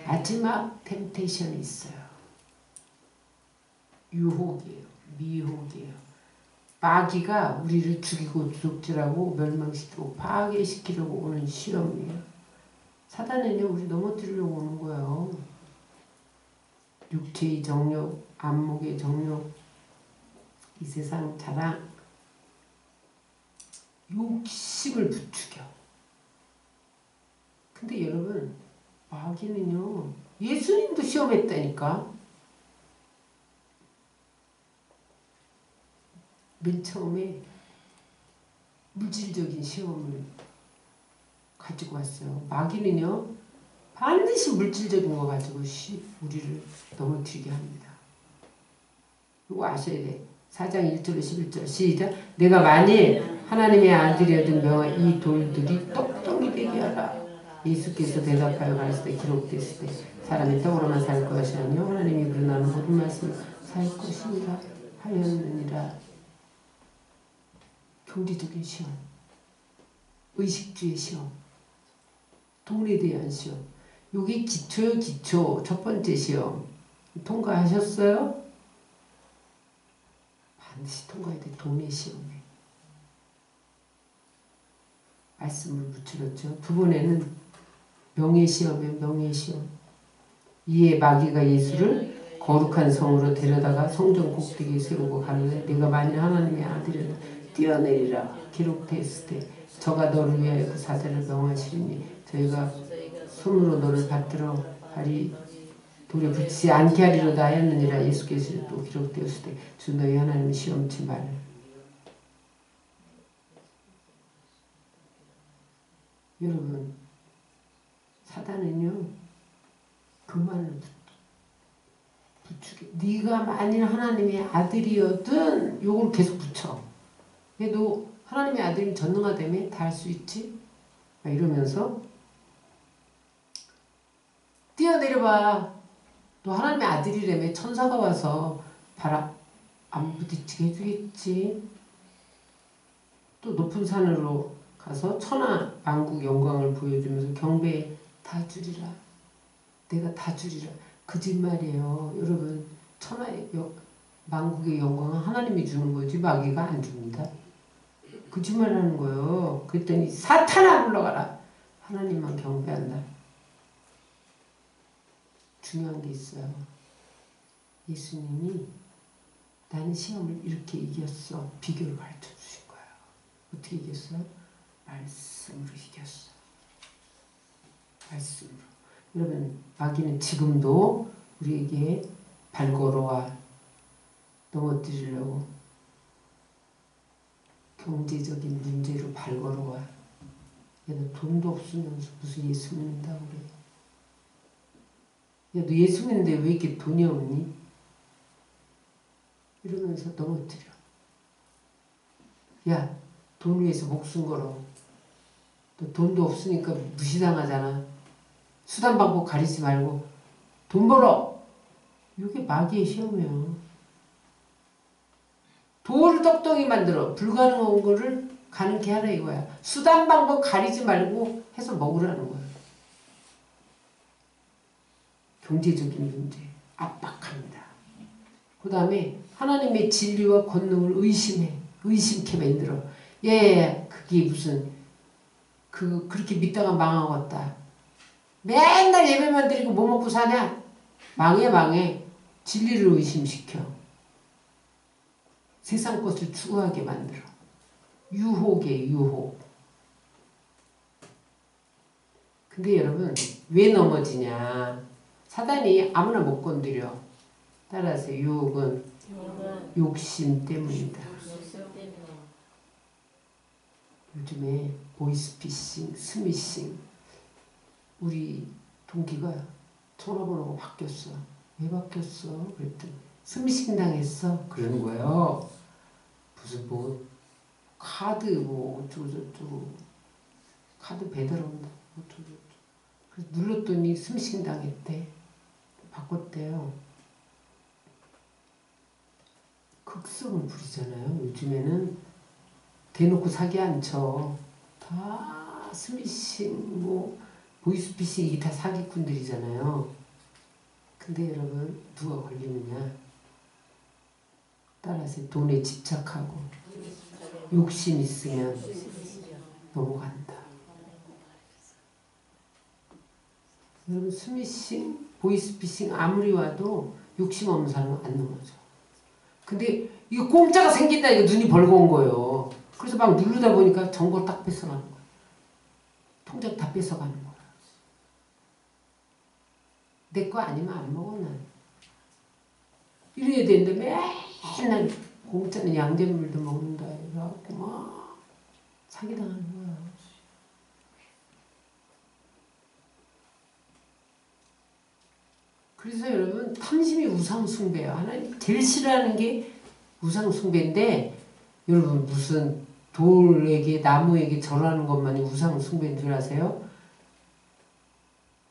마지막 템테이션이 있어요. 유혹이에요. 미혹이에요. 마귀가 우리를 죽이고 도둑질하고 멸망시키고 파괴시키려고 오는 시험이에요. 사단은요 우리 넘어뜨리려고 오는 거예요. 육체의 정욕, 안목의 정욕, 이 세상 자랑, 욕심을 부추겨. 근데 여러분 마귀는요 예수님도 시험했다니까. 맨 처음에 물질적인 시험을 가지고 왔어요. 마귀는요 반드시 물질적인 거 가지고 우리를 넘어뜨리게 합니다. 이거 아셔야 돼. 4장 1절로 11절 시작. 내가 만일 하나님의 아들이었던 명하 이 돌들이 떡덩이 되게 하라. 예수께서 대답하여 가라사대 기록됐을 때 사람이 떡으로만 살 것이 아니요 하나님이 그러나는 모든 말씀을 살 것이니라 하였느니라. 경제적인 시험, 의식주의 시험, 돈에 대한 시험. 요게 기초요 기초. 첫 번째 시험 통과하셨어요? 반드시 통과해야 돼. 돈의 시험에 말씀을 붙였죠. 두 번에는 명예시험이에요. 명예시험. 이에 마귀가 예수를 거룩한 성으로 데려다가 성전 꼭대기에 세우고 가는데 내가 만일 하나님의 아들이라 뛰어내리라 기록되었을 때 저가 너를 위하여 그 사자를 명하시리니 저희가 손으로 너를 받들어 발이 돌에 붙이지 않게 하리로다 하였느니라. 예수께서 또 기록되었을 때 주 너희 하나님을 시험치 말라. 여러분 사단은요 그 말을 붙이게 네가 만일 하나님의 아들이었든 요걸 계속 붙여. 얘도 하나님의 아들이면 전능하다며 다 할 수 있지? 막 이러면서 뛰어내려봐. 너 하나님의 아들이라며 천사가 와서 발 안 부딪히게 해주겠지. 또 높은 산으로 가서 천하 만국 영광을 보여주면서 경배에 다 주리라. 내가 다 주리라. 거짓말이에요. 여러분 천하의 만국의 영광은 하나님이 주는 거지 마귀가 안 줍니다. 거짓말하는 거예요. 그랬더니 사탄아 물러가라. 하나님만 경배한다. 중요한 게 있어요. 예수님이 나는 시험을 이렇게 이겼어. 비결을 가르쳐 주신 거예요. 어떻게 이겼어요? 말씀으로 이겼어. 말씀으로. 여러분 마귀는 지금도 우리에게 발걸어와 넘어뜨리려고 경제적인 문제로 발걸어와 야 너 돈도 없으면서 무슨 예수 믿는다고 그래. 야 너 예수 믿는데 왜 이렇게 돈이 없니? 이러면서 넘어뜨려. 야 돈 위해서 목숨 걸어. 너 돈도 없으니까 무시당하잖아. 수단 방법 가리지 말고 돈 벌어. 이게 마귀의 시험이에요. 돌을 떡덩이 만들어. 불가능한 거를 가능케 하라 이거야. 수단 방법 가리지 말고 해서 먹으라는 거야. 경제적인 문제 압박합니다. 그 다음에 하나님의 진리와 권능을 의심케 만들어. 그게 무슨 그렇게 믿다가 망하겠다. 맨날 예배만 드리고 뭐 먹고 사냐? 망해. 진리를 의심시켜. 세상 것을 추구하게 만들어. 유혹. 근데 여러분 왜 넘어지냐? 사단이 아무나 못 건드려. 따라서 유혹은 욕심 때문이다. 요즘에 보이스피싱, 스미싱 우리 동기가 전화번호가 바뀌었어. 왜 바뀌었어? 그랬더니 스미싱 당했어. 그러는 거예요. 무슨 카드 어쩌고저쩌고 카드 배달 온다 어쩌고저쩌고 그래서 눌렀더니 스미싱 당했대. 바꿨대요. 극성을 부리잖아요. 요즘에는 대놓고 사기 안 쳐. 다 스미싱 보이스피싱 이게 다 사기꾼들이잖아요. 근데 여러분 누가 걸리느냐? 따라서 돈에 집착하고 욕심 있으면 넘어간다. 여러분 스미싱, 보이스피싱 아무리 와도 욕심 없는 사람은 안 넘어져. 근데 이거 공짜가 생긴다 이거 눈이 벌거운 거예요. 그래서 막 누르다 보니까 정보 딱 뺏어가는 거야. 통장 다 뺏어가는 거야. 내 거 아니면 안 먹어 난. 이래야 되는데 맨날 공짜는 양잿물도 먹는다 이래갖고 막 사기당하는 거야. 그래서 여러분 탐심이 우상숭배예요. 하나님 제일 싫어하는 게 우상숭배인데 여러분 무슨 돌에게 나무에게 절하는 것만이 우상숭배인 줄 아세요?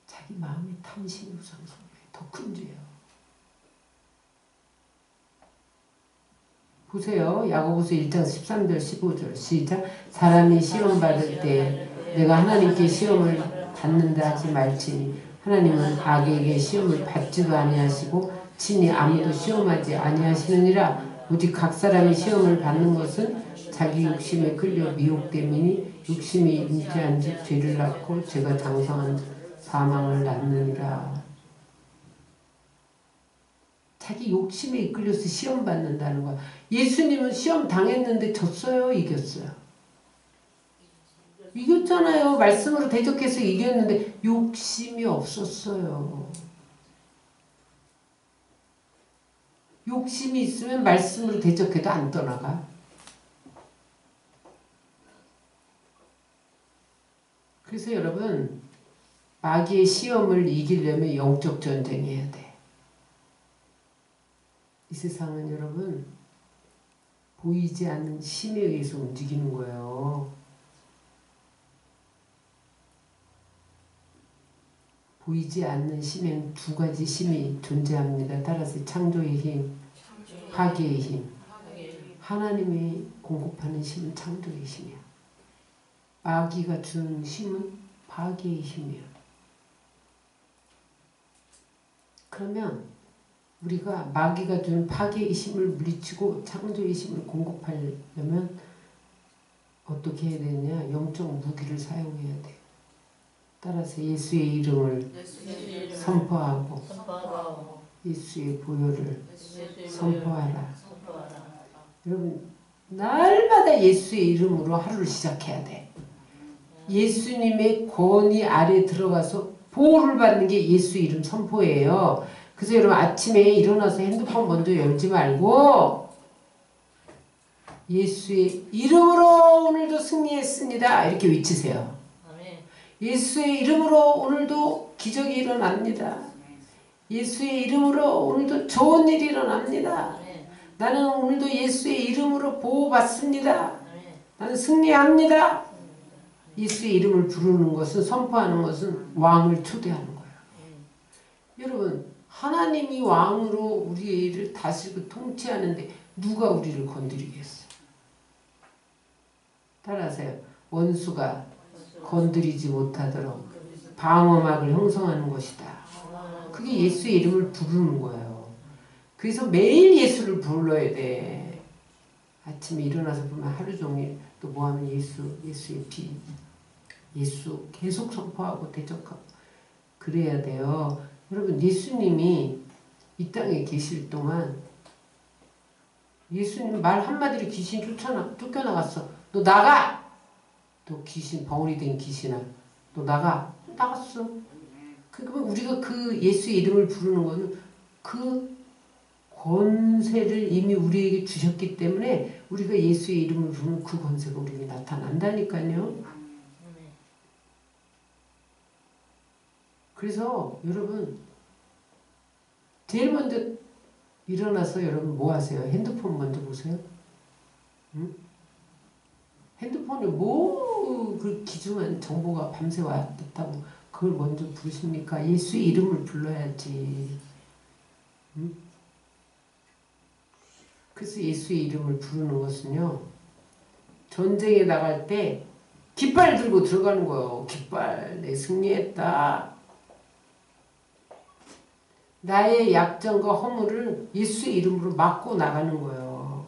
자기 마음의 탐심이 우상숭배예요. 더 큰 죄예요. 보세요. 야고보서 1장 13절 15절 시작. 사람이 시험 받을 때 내가 하나님께 시험을 받는다 하지 말지니 하나님은 악에게 시험을 받지도 아니하시고 친히 아무도 시험하지 아니하시느니라. 오직 각 사람이 시험을 받는 것은 자기 욕심에 끌려 미혹됨이니 욕심이 임재한 즉 죄를 낳고 죄가 장성한 즉 사망을 낳느니라. 자기 욕심에 이끌려서 시험 받는다는 거야. 예수님은 시험 당했는데 졌어요? 이겼어요? 이겼잖아요. 말씀으로 대적해서 이겼는데 욕심이 없었어요. 욕심이 있으면 말씀으로 대적해도 안 떠나가. 그래서 여러분 마귀의 시험을 이기려면 영적 전쟁해야 돼. 이 세상은 여러분 보이지 않는 힘에 의해서 움직이는 거예요. 보이지 않는 힘에는 두 가지 힘이 존재합니다. 따라서 창조의 힘, 파괴의 힘. 하나님이 공급하는 힘은 창조의 힘이야. 마귀가 주는 힘은 파괴의 힘이야. 그러면 우리가 마귀가 주는 파괴의 힘을 물리치고 창조의 힘을 공급하려면 어떻게 해야 되냐? 영적 무기를 사용해야 돼. 따라서 예수의 이름을 선포하고 예수의 보혈을 선포하라. 여러분 날마다 예수의 이름으로 하루를 시작해야 돼. 예수님의 권위 아래 들어가서 보호를 받는 게 예수 이름 선포예요. 그래서 여러분 아침에 일어나서 핸드폰 먼저 열지 말고 예수의 이름으로 오늘도 승리했습니다. 이렇게 외치세요. 예수의 이름으로 오늘도 기적이 일어납니다. 예수의 이름으로 오늘도 좋은 일이 일어납니다. 나는 오늘도 예수의 이름으로 보호받습니다. 나는 승리합니다. 예수의 이름을 부르는 것은 선포하는 것은 왕을 초대하는 거예요. 여러분 하나님이 왕으로 우리를 다스리고 통치하는데 누가 우리를 건드리겠어요? 따라하세요. 원수가 건드리지 못하도록 방어막을 형성하는 것이다. 그게 예수의 이름을 부르는 거예요. 그래서 매일 예수를 불러야 돼. 아침에 일어나서 보면 하루 종일 또 뭐하면 예수의 피, 예수 계속 선포하고 대적하고 그래야 돼요. 여러분 예수님이 이 땅에 계실 동안 예수님 말 한마디로 귀신 쫓겨나갔어. 너 나가! 또 귀신 벙어리 된 귀신아 너 나갔어. 그러면 우리가 그 예수의 이름을 부르는 거는 그 권세를 이미 우리에게 주셨기 때문에 우리가 예수의 이름을 부르는 그 권세가 우리에게 나타난다니까요. 그래서 여러분 제일 먼저 일어나서 여러분 뭐 하세요? 핸드폰 먼저 보세요. 응? 핸드폰에 그 귀중한 정보가 밤새 왔다고 그걸 먼저 부르십니까? 예수의 이름을 불러야지. 응? 그래서 예수의 이름을 부르는 것은요. 전쟁에 나갈 때 깃발 들고 들어가는 거예요. 깃발 내 승리했다. 나의 약점과 허물을 예수의 이름으로 막고 나가는 거예요.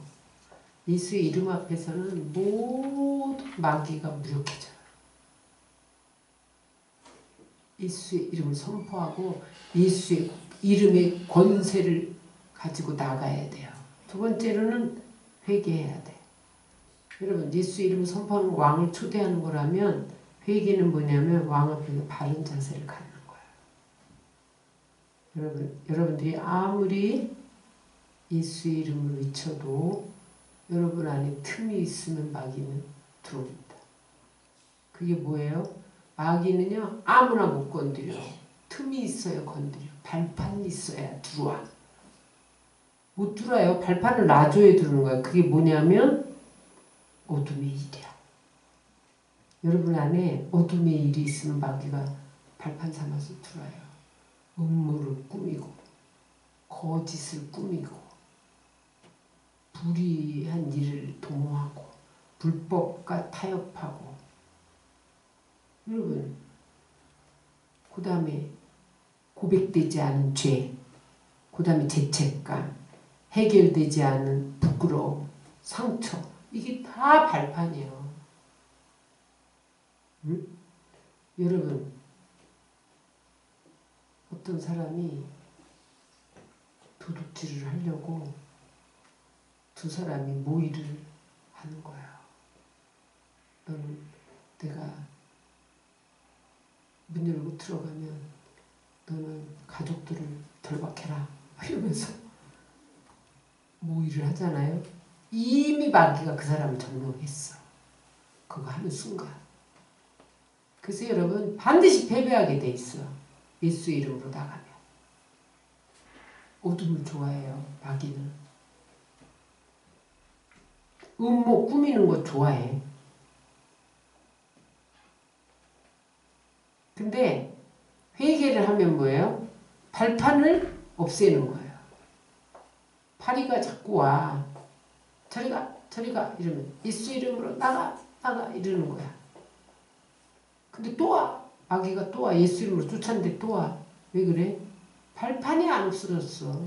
예수의 이름 앞에서는 모든 마귀가 무력해져요. 예수의 이름을 선포하고 예수의 이름의 권세를 가지고 나가야 돼요. 두 번째로는 회개해야 돼. 여러분 예수의 이름을 선포하는 왕을 초대하는 거라면 회개는 뭐냐면 왕 앞에서 바른 자세를 갖는 거예요. 여러분들이 아무리 예수의 이름을 외쳐도 여러분 안에 틈이 있으면 마귀는 들어옵니다. 그게 뭐예요? 마귀는요 아무나 못 건드려. 틈이 있어야 건드려. 발판이 있어야 들어와. 못 들어와요. 발판을 놔줘야 들어오는 거야. 그게 뭐냐면 어둠의 일이야. 여러분 안에 어둠의 일이 있으면 마귀가 발판 삼아서 들어와요. 음모를 꾸미고 거짓을 꾸미고 불의한 일을 도모하고 불법과 타협하고. 여러분 그 다음에 고백되지 않은 죄, 그 다음에 죄책감, 해결되지 않은 부끄러움, 상처, 이게 다 발판이에요. 응? 여러분 어떤 사람이 도둑질을 하려고 두 사람이 모의를 하는 거야. 너는 내가 문 열고 들어가면 너는 가족들을 결박해라 이러면서 모의를 하잖아요. 이미 마귀가 그 사람을 점령했어. 그거 하는 순간. 그래서 여러분 반드시 패배하게 돼 있어. 예수 이름으로 나가면. 어둠을 좋아해요. 마귀는. 음모 꾸미는 거 좋아해. 근데 회개를 하면 뭐예요? 발판을 없애는 거예요. 파리가 자꾸 와. 저리 가, 저리 가 이러면 예수 이름으로 나가, 나가 이러는 거야. 근데 또 와. 마귀가 또 와. 예수 이름으로 쫓았는데 또 와. 왜 그래? 발판이 안 없어졌어.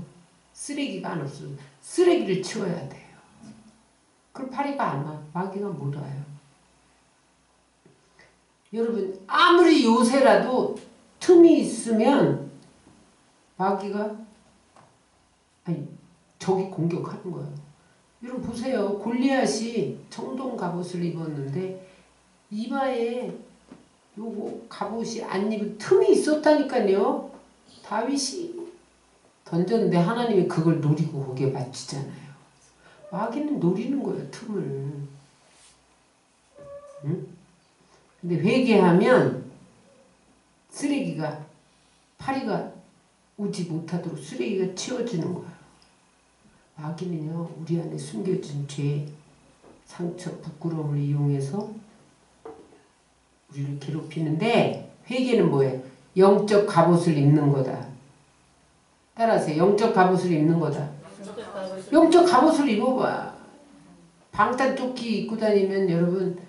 쓰레기가 안 없어졌어. 쓰레기를 치워야 돼요. 그럼 파리가 안 와. 마귀가 못 와요. 여러분 아무리 요새라도 틈이 있으면 마귀가 아니 적이 공격하는 거예요. 여러분 보세요. 골리앗이 청동 갑옷을 입었는데 이마에 요거 갑옷이 안 입은 틈이 있었다니까요. 다윗이 던졌는데 하나님이 그걸 노리고 거기에 맞추잖아요. 마귀는 노리는 거예요. 틈을. 응? 근데 회개하면 쓰레기가 파리가 오지 못하도록 쓰레기가 치워지는 거예요. 마귀는요. 우리 안에 숨겨진 죄, 상처, 부끄러움을 이용해서 우리를 괴롭히는데 회개는 뭐예요? 영적 갑옷을 입는 거다. 따라하세요. 영적 갑옷을 입는 거다. 영적 갑옷을 입어봐. 방탄조끼 입고 다니면 여러분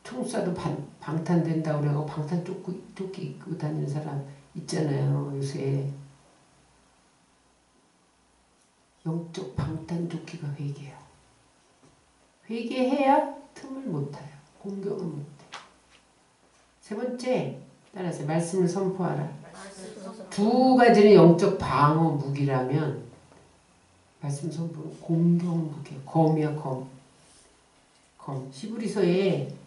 총 쏴도 방탄된다고 그러고 방탄조끼 입고 다니는 사람 있잖아요. 요새. 영적 방탄조끼가 회개야. 회개해야 틈을 못 타요. 공격을 못 해. 세 번째, 따라서 말씀을 선포하라. 두 가지는 영적 방어 무기라면 말씀 선포는 공격 무기야. 검이야, 검. 검. 히브리서에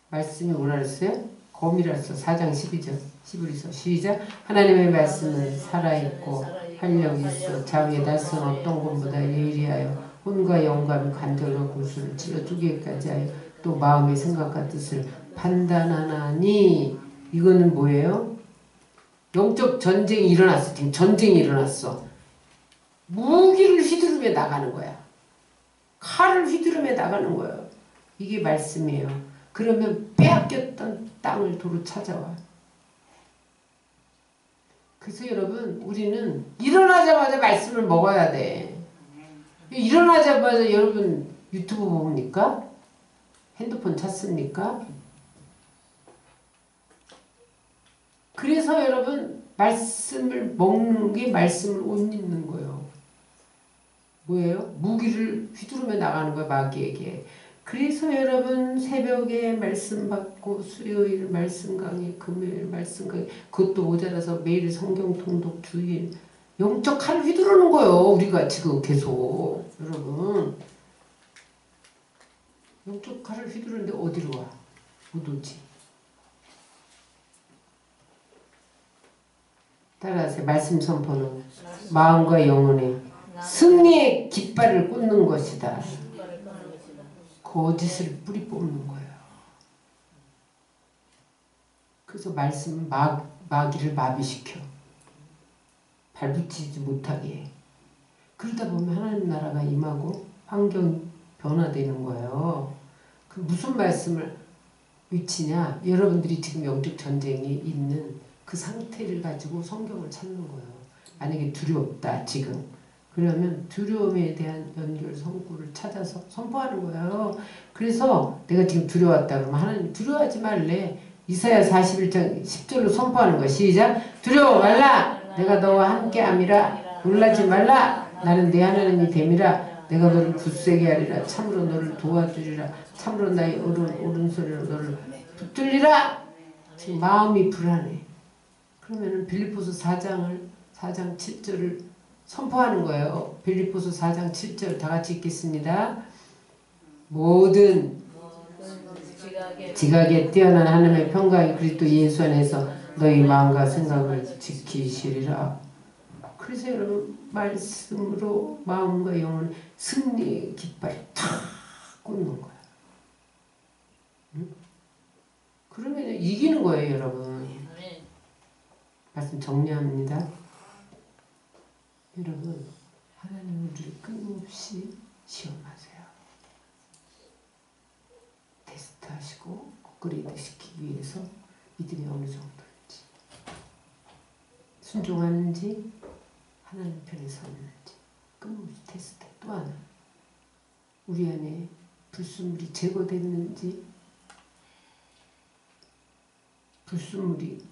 말씀이 뭐라 그랬어요? 검이라 했어. 4장 12절. 히브리서 시작. 하나님의 말씀은 살아있고 활력이 있어 자위에 낯선 어떤 것보다 예리하여 혼과 영감 관절과 골수를 찔러 쪼개기까지 하여 또 마음의 생각과 뜻을 판단하나니. 이거는 뭐예요? 영적 전쟁이 일어났어. 지금 전쟁이 일어났어. 무기를 휘두르며 나가는 거야. 칼을 휘두르며 나가는 거예요. 이게 말씀이에요. 그러면 빼앗겼던 땅을 도로 찾아와. 그래서 여러분 우리는 일어나자마자 말씀을 먹어야 돼. 일어나자마자 여러분 유튜브 봅니까? 핸드폰 찾습니까? 그래서 여러분 말씀을 먹는 게 말씀을 옷 입는 거예요. 뭐예요? 무기를 휘두르며 나가는 거예요. 마귀에게. 그래서 여러분 새벽에 말씀 받고 수요일 말씀 강의, 금요일 말씀 강의, 그것도 모자라서 매일 성경 통독 주일 영적 칼을 휘두르는 거예요. 우리가 지금 계속. 여러분 영적 칼을 휘두르는데 어디로 와? 못 오지. 따라하세요. 말씀 선포는 마음과 영혼에 승리의 깃발을 꽂는 것이다. 거짓을 뿌리 뽑는 거예요. 그래서 말씀은 마귀를 마비시켜. 발붙이지 못하게. 그러다 보면 하나님 나라가 임하고 환경이 변화되는 거예요. 그 무슨 말씀을 위치냐? 여러분들이 지금 영적 전쟁이 있는 그 상태를 가지고 성경을 찾는 거예요. 만약에 두렵다 지금. 그러면 두려움에 대한 연결 성구를 찾아서 선포하는 거예요. 그래서 내가 지금 두려웠다 그러면 하나님 두려워하지 말래. 이사야 41장 10절로 선포하는 거야. 시작. 두려워 말라. 내가 너와 함께함이라. 놀라지 말라. 나는 네 하나님이 됨이라. 내가 너를 굳세게 하리라. 참으로 너를 도와주리라. 참으로 나의 오른손으로 너를 붙들리라. 지금 마음이 불안해. 그러면은 빌립보서 4장 7절을 선포하는 거예요. 빌립보서 4장 7절 다 같이 읽겠습니다. 모든 지각에 뛰어난 하나님의 평강이 그리스도 예수 안에서 너희 마음과 생각을 지키시리라. 그래서 여러분 말씀으로 마음과 영혼 승리의 깃발이 탁 꽂는 거야. 응? 그러면 이기는 거예요, 여러분. 말씀 정리합니다. 여러분, 하나님은 우리를 끊임없이 시험하세요. 테스트하시고 업그레이드 시키기 위해서 믿음이 어느 정도인지, 순종하는지, 하나님 편에 서는지 끊임없이 테스트. 또 하나, 우리 안에 불순물이 제거됐는지, 불순물이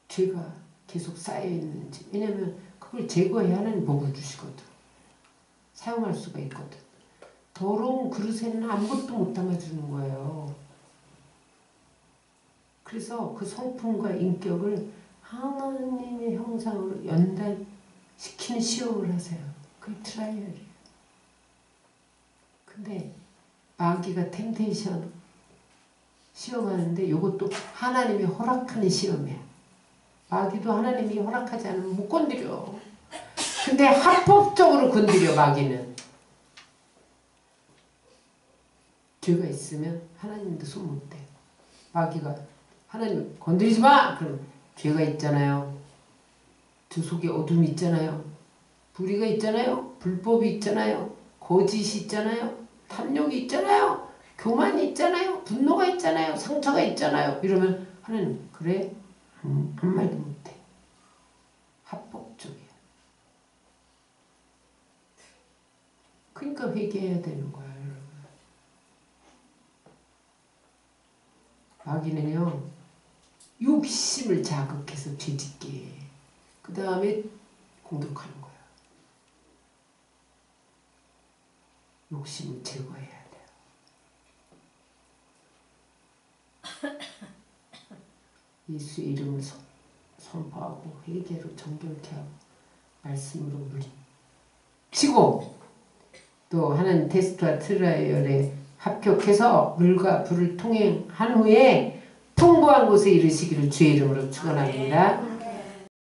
죄가 계속 쌓여있는지. 왜냐하면 그걸 제거해야 하나님 복을 주시거든. 사용할 수가 있거든. 더러운 그릇에는 아무것도 못 담아주는 거예요. 그래서 그 성품과 인격을 하나님의 형상으로 연단시키는 시험을 하세요. 그게 트라이얼이에요. 근데 마귀가 템테이션 시험하는데 이것도 하나님이 허락하는 시험이야. 마귀도 하나님이 허락하지 않으면 못 건드려. 근데 합법적으로 건드려. 마귀는 죄가 있으면 하나님도 손 못 대. 마귀가 하나님 건드리지 마! 그럼 죄가 있잖아요. 저 속에 어둠이 있잖아요. 불의가 있잖아요. 불법이 있잖아요. 거짓이 있잖아요. 탐욕이 있잖아요. 교만이 있잖아요. 분노가 있잖아요. 상처가 있잖아요. 이러면 하나님 그래? 한 말도 못해. 합법적이야. 그러니까 회개해야 되는 거야, 여러분. 마귀는요, 욕심을 자극해서 죄짓게 해. 그 다음에 공격하는 거야. 욕심을 제거해야 돼요. 예수의 이름을 선포하고 회개로 정결케 하고 말씀으로 물리치고 또 하나님 테스트와 트라이얼에 합격해서 물과 불을 통행한 후에 통보한 곳에 이르시기를 주의 이름으로 축원합니다.